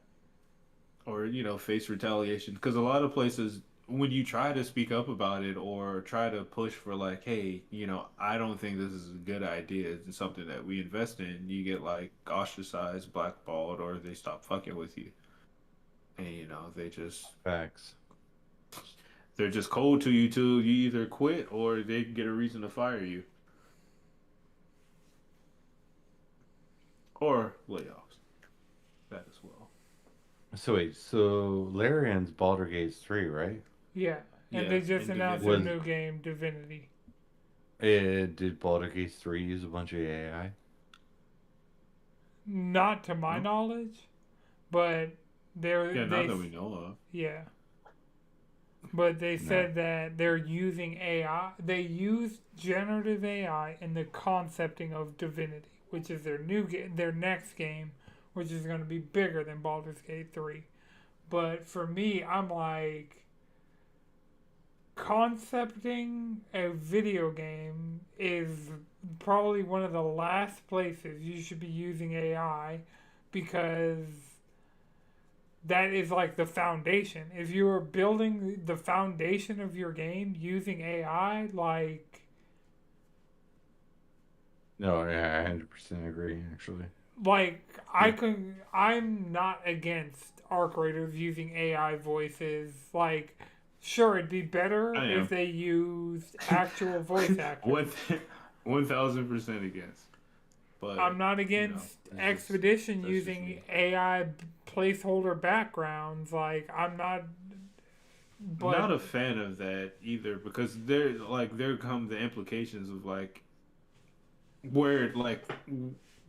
Or face retaliation, because a lot of places, when you try to speak up about it or try to push for like, hey, I don't think this is a good idea, it's something that we invest in, you get like ostracized, blackballed, or they stop fucking with you. And Facts. they're just cold to you till you either quit or they get a reason to fire you, or layoffs, that as well. So wait, so Larian's Baldur's Gate 3, right? Yeah, and Yeah, they just and announced a Was Divinity. new game, Divinity. did Baldur's Gate 3 use a bunch of AI? Not to my No, knowledge, but yeah, not that we know of. yeah, but they No. said that they're using AI. They used generative AI in the concepting of Divinity, which is their next game, which is going to be bigger than Baldur's Gate 3. But for me, I'm like, concepting a video game is probably one of the last places you should be using AI, because that is like the foundation. If you are building the foundation of your game using AI, like No, yeah, I 100% agree, actually. like Yeah. I'm not against arc raiders using AI voices. Like, sure, it'd be better I if am. they used actual voice actors. One 1000% against. I'm But not against it's just Expedition that's just using me. AI placeholder backgrounds. Like, I'm not, but Not a fan of that either, because there come the implications of like where like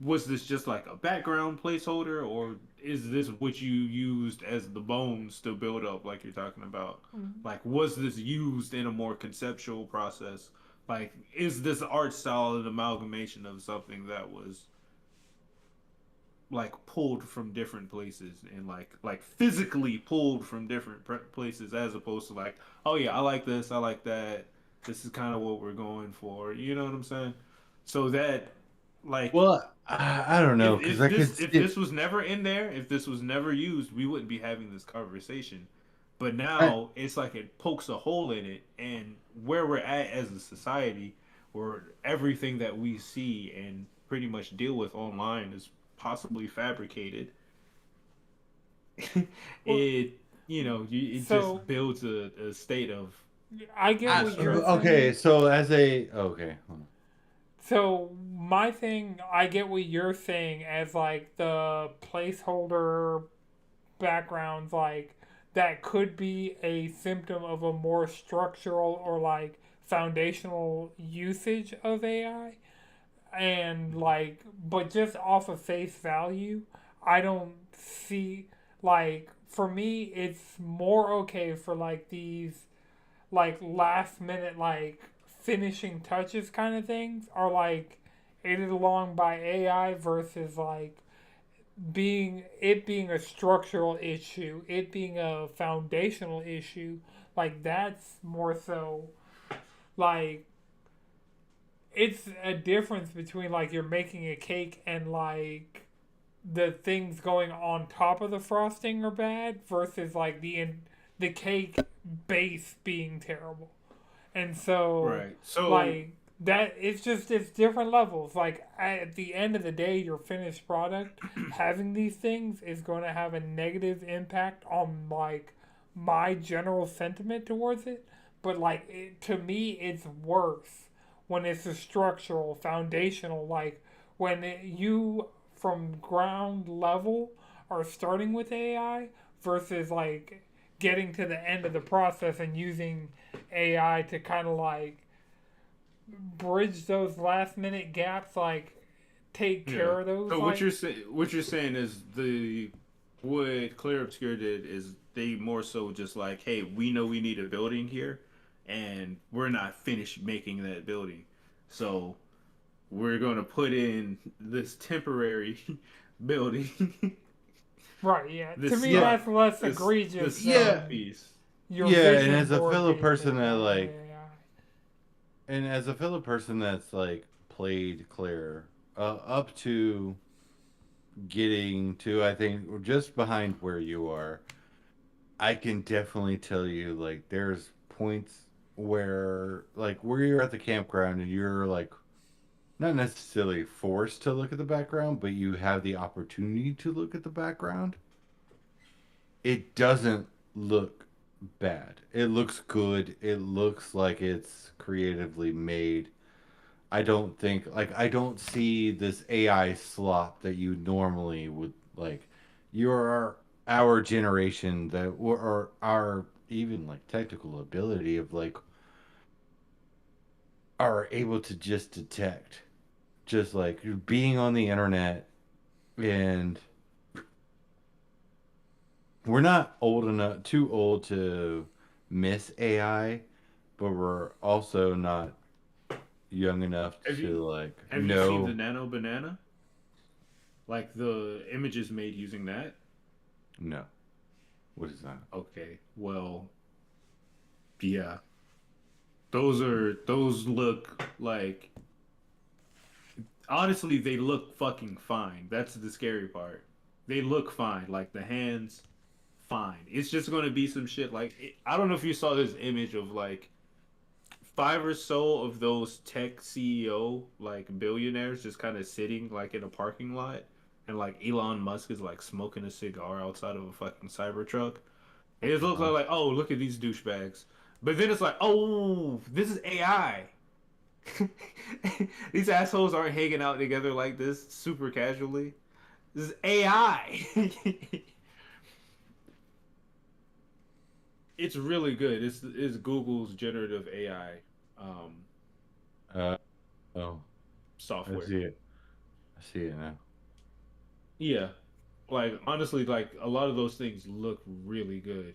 was this just like a background placeholder, or is this what you used as the bones to build up, like you're talking about? Like, was this used in a more conceptual process? Like, is this art style an amalgamation of something that was like pulled from different places, and like physically pulled from different places, as opposed to like, oh yeah, I like this, I like that, this is kind of what we're going for, you know what I'm saying? So that, like, Well, I don't know, because I could if see. this was never in there, if this was never used, we wouldn't be having this conversation. But I, now it's like it pokes a hole in it, and where we're at as a society, where everything that we see and pretty much deal with online is possibly fabricated. well, it it so just builds a state of I get what you're okay, saying. so as a okay, hold on. So my thing, I get what you're saying as like the placeholder backgrounds, like that could be a symptom of a more structural or like foundational usage of AI. And like, but just off of face value, I don't see, like, for me it's more okay for like these like last minute like finishing touches kind of things are like aided along by AI versus like being a structural issue, it being a foundational issue. Like, that's more so like, it's a difference between like you're making a cake and like the things going on top of the frosting are bad versus like the cake base being terrible. And so, right. So like, that it's different levels. Like, at the end of the day, your finished product having these things is going to have a negative impact on like my general sentiment towards it. But like, to me it's worse when it's a structural foundational, like when you from ground level are starting with AI versus like getting to the end of the process and using AI to kind of like bridge those last minute gaps, like take yeah. care of those, So like what you're saying is the what Clear Obscure did is they more so just like, hey, we know we need a building here, and we're not finished making that building, so we're gonna put in this temporary building, right, yeah. To this me, Yeah, stock, that's less this egregious yeah, stock than piece. your yeah, and vision as a board fellow being person made that by like, AI. and as a fellow person that's like played Claire up to getting to, I think, just behind where you are. I can definitely tell you, like, there's points where, like, where you're at the campground and you're, like, not necessarily forced to look at the background, but you have the opportunity to look at the background. It doesn't look bad. It looks good. It looks like it's creatively made. I don't think, like, I don't see this AI slop that you normally would like. You're our generation that or our even like technical ability of like are able to just detect just like being on the internet, and we're not old enough too old to miss AI, but we're also not young enough Have you to like have you seen the know. Nano Banana? Like the images made using that? No, what is that? Okay, well, yeah. Those look like honestly they look fucking fine. That's the scary part. They look fine. Like the hands, fine. It's just gonna be some shit like I don't know if you saw this image of like five or so of those tech CEO like billionaires just kind of sitting like in a parking lot, and like Elon Musk is like smoking a cigar outside of a fucking Cybertruck. It just looks Uh-huh. like oh look at these douchebags, but then it's like oh this is AI. These assholes aren't hanging out together like this super casually. This is AI. It's really good. It's Google's generative AI um, Uh, oh, I software. see it. I see it now. Yeah, like honestly, like a lot of those things look really good,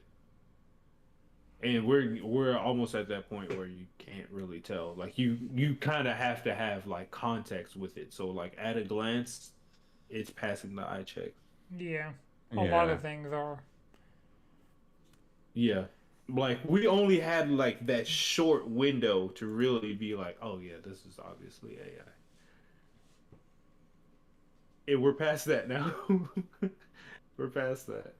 and we're almost at that point where you can't really tell. Like you kind of have to have like context with it. So like at a glance, it's passing the eye check. Yeah, a lot Yeah. of things are. Yeah, like we only had like that short window to really be like, oh yeah, this is obviously AI. And we're past that now. We're past that.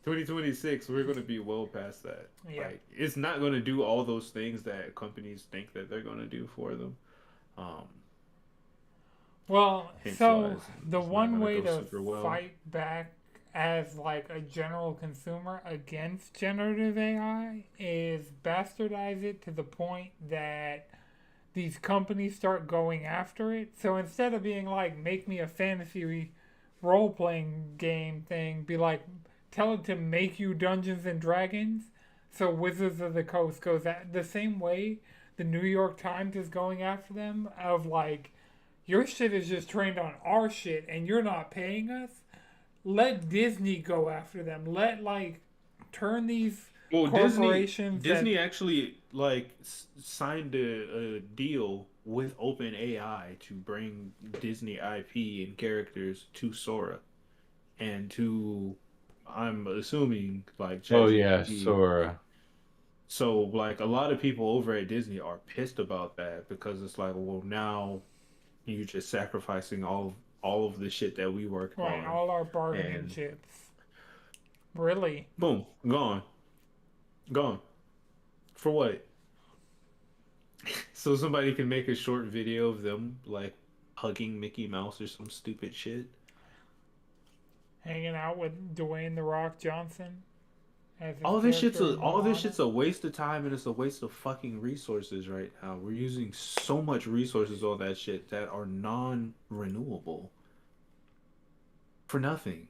2026, we're going to be well past that. Yeah. Like, it's not going to do all those things that companies think that they're going to do for them. Um, Well, hence why so the it's not one going to way go to super well. fight back as like a general consumer against generative AI is bastardize it to the point that these companies start going after it. So instead of being like, make me a fantasy role playing game thing, be like, tell it to make you Dungeons and Dragons. So Wizards of the Coast goes at the same way the New York Times is going after them of like, your shit is just trained on our shit and you're not paying us. Let Disney go after them. Let like turn these Well, corporations that Disney actually like signed a deal with OpenAI to bring Disney IP and characters to Sora and to I'm assuming like Oh yeah, ChatGPT. Sora. So like a lot of people over at Disney are pissed about that because it's like, well, now you're just sacrificing all of the shit that we worked right, on, all our bargaining and chips. Really? boom, gone, gone. For what? So somebody can make a short video of them like hugging Mickey Mouse or some stupid shit. Hanging out with Dwayne the Rock Johnson as his character in All this Moana. shit's a waste of time and it's a waste of fucking resources right now. We're using so much resources on that shit that are non-renewable for nothing.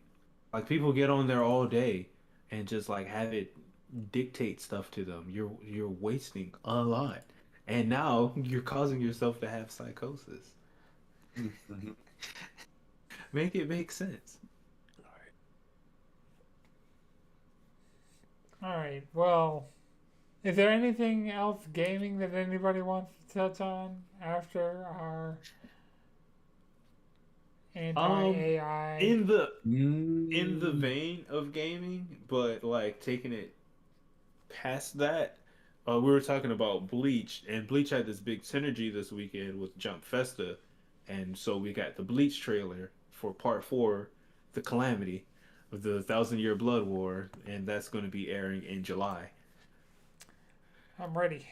Like people get on there all day and just like have it dictate stuff to them. You're wasting a lot. And now you're causing yourself to have psychosis. Mhm. Make it make sense. Alright, well, is there anything else gaming that anybody wants to touch on after our anti Um AI? in the in the Mm, vein of gaming, but like taking it past that, we were talking about Bleach, and Bleach had this big synergy this weekend with Jump Festa, and so we got the Bleach trailer for Part Four, the Calamity of the Thousand Year Blood War, and that's going to be airing in July I'm ready.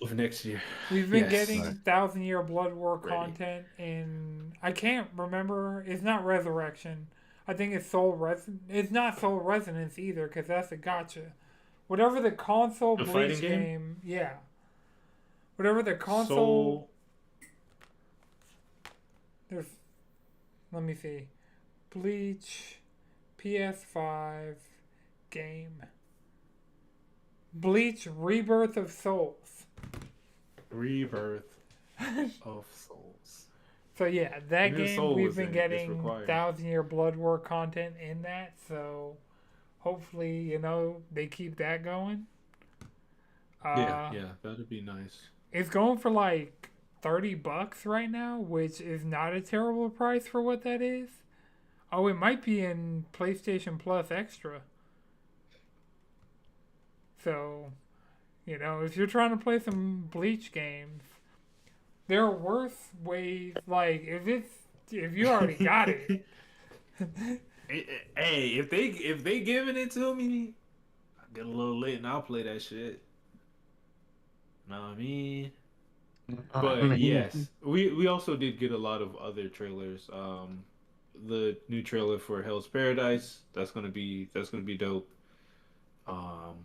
of next year. We've been Yes, Right. getting Thousand Year Blood War ready. content in I can't remember. It's not Resurrection. I think it's Soul Res. It's not Soul Resonance either, because that's a gotcha. Whatever the console A fighting Bleach game, game, yeah. Whatever the console. Soul. There's. Let me see. Bleach, PS5 game. Bleach Rebirth of Souls. Rebirth of Souls. So yeah, that Even game Soul we've was been in it. It's getting required. Thousand Year Blood War content in that, so hopefully, they keep that going. Yeah, Uh yeah, that'd be nice. it's going for like $30 right now, which is not a terrible price for what that is. Oh, it might be in PlayStation Plus Extra. So, if you're trying to play some Bleach games, there are worse ways. Like if you already got it, Hey, if they giving it to me, I get a little lit and I'll play that shit. Know what I mean? I But mean, yes, we also did get a lot of other trailers. The new trailer for Hell's Paradise, that's gonna be dope. Um,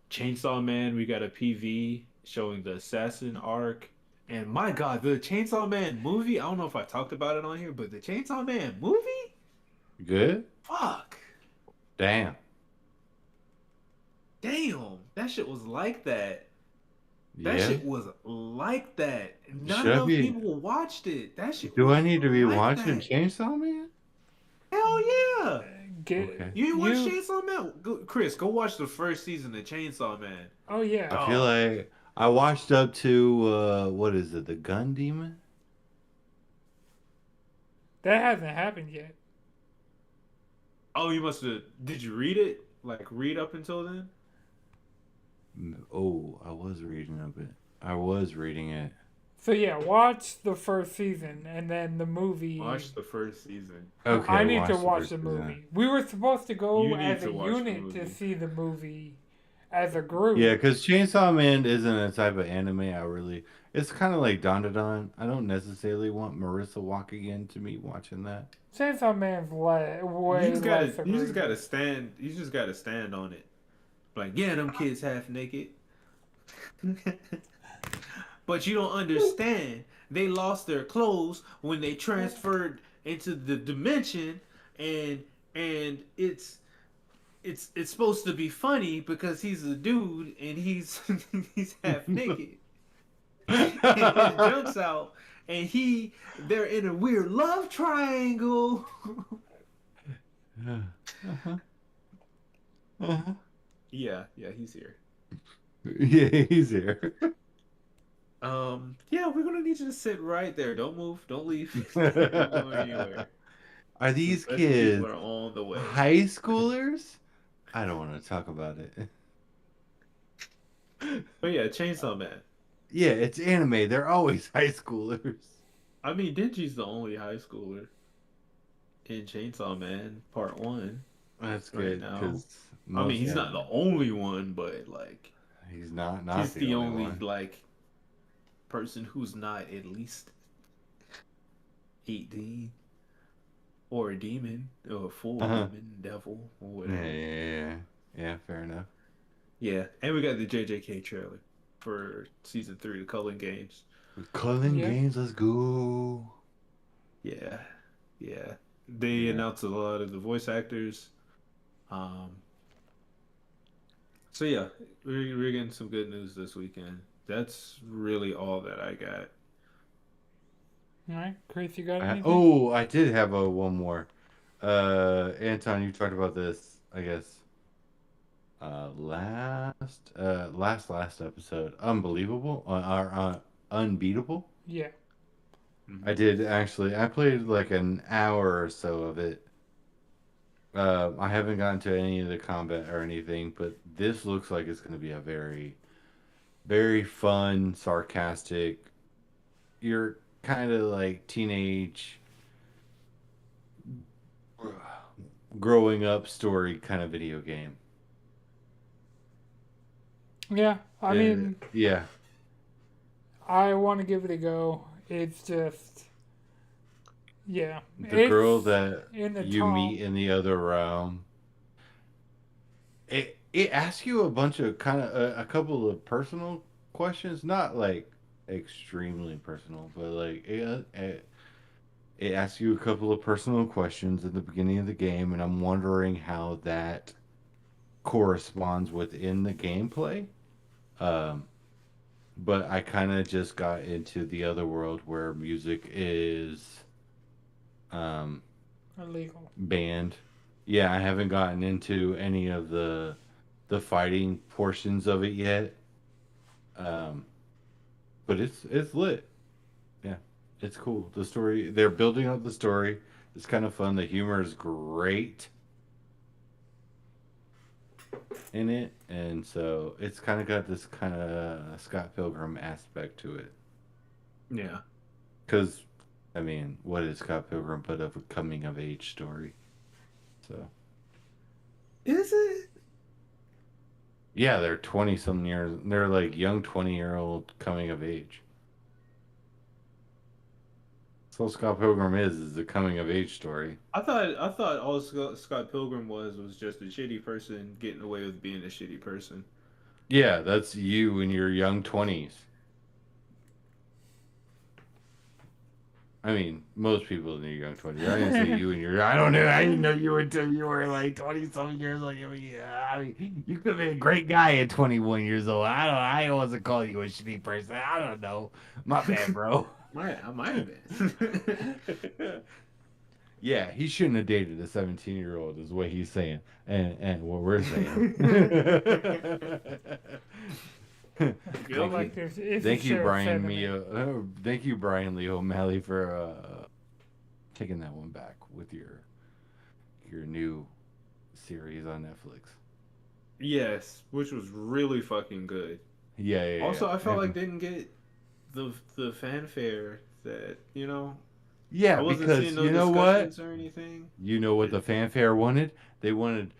Chainsaw Man, we got a PV showing the assassin arc. And my God, the Chainsaw Man movie, I don't know if I talked about it on here, but the Chainsaw Man movie? good. Fuck. Damn. Damn. That shit was like that. That Yeah. shit was like that. Not Should I enough be? people watched it. That shit Do was I need to be like watching that. Chainsaw Man? Hell yeah. get Okay. You ain't watch you. Chainsaw Man? Chris, go watch the first season of Chainsaw Man. Oh yeah, I feel Dog. like I watched up to what is it? The Gun Demon? that hasn't happened yet. Oh, you must have. Did you read it? Like, read up until then? Oh, I was reading a bit. I was reading it. So yeah, watch the first season and then the movie. Watch the first season. Okay, I need to watch the watch first the season. movie. We were supposed to go You need as a to watch the unit to movie. see the movie as a Yeah, group. because Chainsaw Man isn't a type of anime I really. It's kind of like Dandadan. I don't necessarily want Marissa walking into me watching that. Chainsaw Man's You way just gotta, less you just gotta egregious. stand. You just gotta stand on it. Like, yeah, them kids half naked. But you don't understand. They lost their clothes when they transferred into the dimension, and it's supposed to be funny because he's a dude and he's he's half naked. And his junk's out, and they're in a weird love triangle. Uh-huh. Uh-huh. Yeah, yeah, he's here. Yeah, he's here. Yeah, we're gonna need you to sit right there. Don't move. Don't leave. Don't go anywhere. Are these Special people kids are on the way. high schoolers? I don't want to talk about it. But yeah, Chainsaw Man. Yeah, it's anime. They're always high schoolers. I mean, Denji's the only high schooler in Chainsaw Man Part One That's right good now. because I mean, most he's not the anime. only one, but like, He's not he's the the only only one. like person who's not at least 18 or a demon or a full Uh-huh. demon, devil, or Yeah, whatever. yeah, yeah. Yeah, fair enough. Yeah, and we got the JJK trailer for season three of Culling Games. Culling Yeah. games, let's go. Yeah, yeah. They Yeah. announced a lot of the voice actors. Um, so yeah, we're getting some good news this weekend. That's really all that I got. All right, Chris, you got anything? Oh, I did have a one more. Anton, you talked about this, I guess. Last episode, unbelievable, unbeatable. Yeah. I Hmm. did actually. I played like an hour or so of it. I haven't gotten to any of the combat or anything, but this looks like it's going to be a very, very fun, sarcastic. You're kind of like teenage growing up story kind of video game. Yeah, I mean, Yeah, I want to give it a go. It's just, yeah, the girl it's that in the you top. meet in the other realm. It asks you a bunch of kind of a couple of personal questions, not like extremely personal, but like it asks you a couple of personal questions at the beginning of the game, and I'm wondering how that corresponds within the gameplay. Um, but I kind of just got into the other world where music is um, Illegal. banned. Yeah, I haven't gotten into any of the fighting portions of it yet. Um, but it's lit. Yeah, it's cool. The story they're building up the story. It's kind of fun. The humor is great in it, and so it's kind of got this kind of Scott Pilgrim aspect to it. Yeah. Because, I mean, what is Scott Pilgrim but of a coming of age story? So Is it? yeah, they're 20 some years. They're like young 20-year-old coming of age. So Scott Pilgrim is a coming of age story. I thought all Scott Pilgrim was just a shitty person getting away with being a shitty person. Yeah, that's you in your young 20s. I mean, most people in their young 20s. I didn't say you in your. I don't know. I didn't know you until you were like 20 some years old. I mean, you could be a great guy at 21 years old. I don't. I wasn't calling you a shitty person. I don't know. My bad, bro. I might have been. Yeah, he shouldn't have dated a 17-year-old, is what he's saying, and what we're saying. I feel thank Guilty. you, like it's a thank you, shared Brian sentiment. Mia. Thank you, Brian Lee O'Malley, for taking that one back with your new series on Netflix. Yes, which was really fucking good. Yeah, yeah, Also, I yeah. felt like didn't get the fanfare that I Yeah, wasn't seeing because no you know what? discussions or anything. You know what the fanfare wanted? They wanted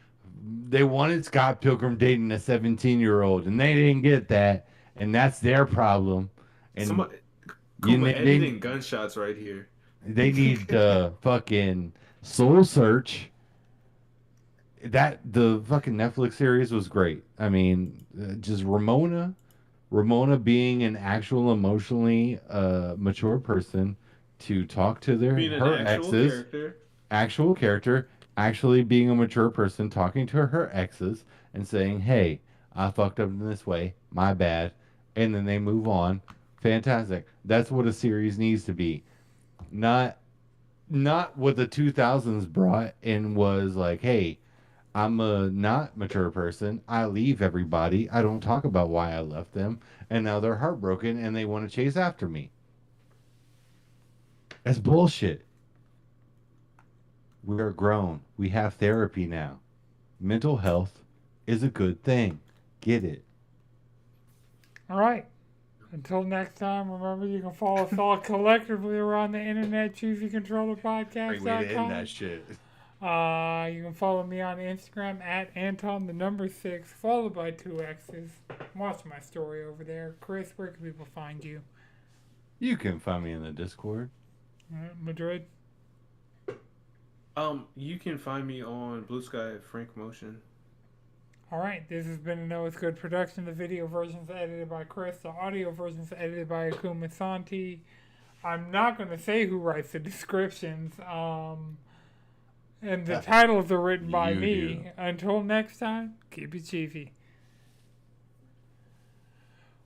they wanted Scott Pilgrim dating a 17-year-old, and they didn't get that, and that's their problem. And Somebody, you Kuma ne- editing gunshots right here. they need the fucking Soul Search. That the fucking Netflix series was great. I mean, just Ramona being an actual emotionally mature person to talk to Being an her actual exes, character. actual character, actually being a mature person talking to her exes and saying, "Hey, I fucked up in this way. My bad." And then they move on. Fantastic. That's what a series needs to be. Not not what the 2000s brought and was like, "Hey, I'm a not mature person. I leave everybody. I don't talk about why I left them, and now they're heartbroken and they want to chase after me." That's bullshit. We are grown. We have therapy now. Mental health is a good thing. Get it. All right. Until next time, remember you can follow us all collectively around the internet, Great way to end that chooseycontrollerpodcast.com. shit. You can follow me on Instagram at Anton the number 6, followed by two X's. Watch my story over there. Chris, where can people find you? You can find me in the Discord. Madrid. You can find me on Blue Sky Frank Motion. All right, this has been a No It's Good production. The video version's edited by Chris. The audio version's edited by Akuma Santi. I'm not going to say who writes the descriptions. And the titles are written by You do. me. Until next time, keep it cheesy.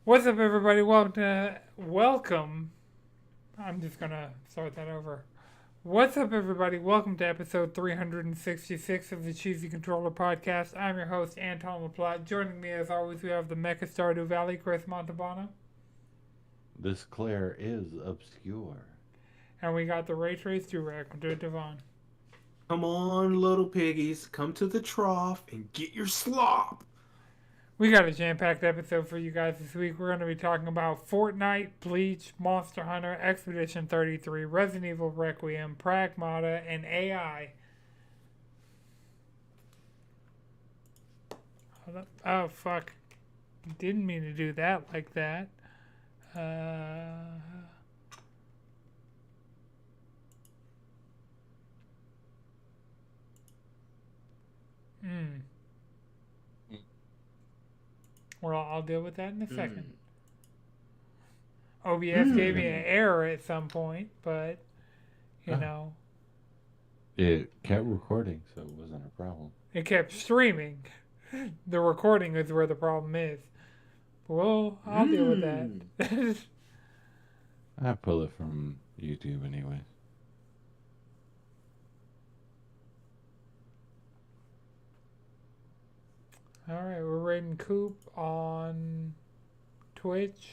What's up, everybody? Welcome. I'm just gonna start that over. What's up, everybody? Welcome to episode 366 of the Cheesy Controller Podcast. I'm your host, Anton LaPlante. Joining me, as always, we have the Mecha Stardew Valley, Chris Montalbano. This Claire is obscure. And we got the Ray Trace Durag, Devon. Come on, little piggies, come to the trough and get your slop. We got a jam-packed episode for you guys this week. We're going to be talking about Fortnite, Bleach, Monster Hunter, Expedition 33, Resident Evil Requiem, Pragmata, and AI. Oh, fuck. Didn't mean to do that like that. Hmm. Well, I'll deal with that in a second. OBS gave me an error at some point, but, you know, It kept recording, so it wasn't a problem. it kept streaming. The recording is where the problem is. Well, I'll deal with that. I pull it from YouTube anyways. All right, we're rating Coop on Twitch.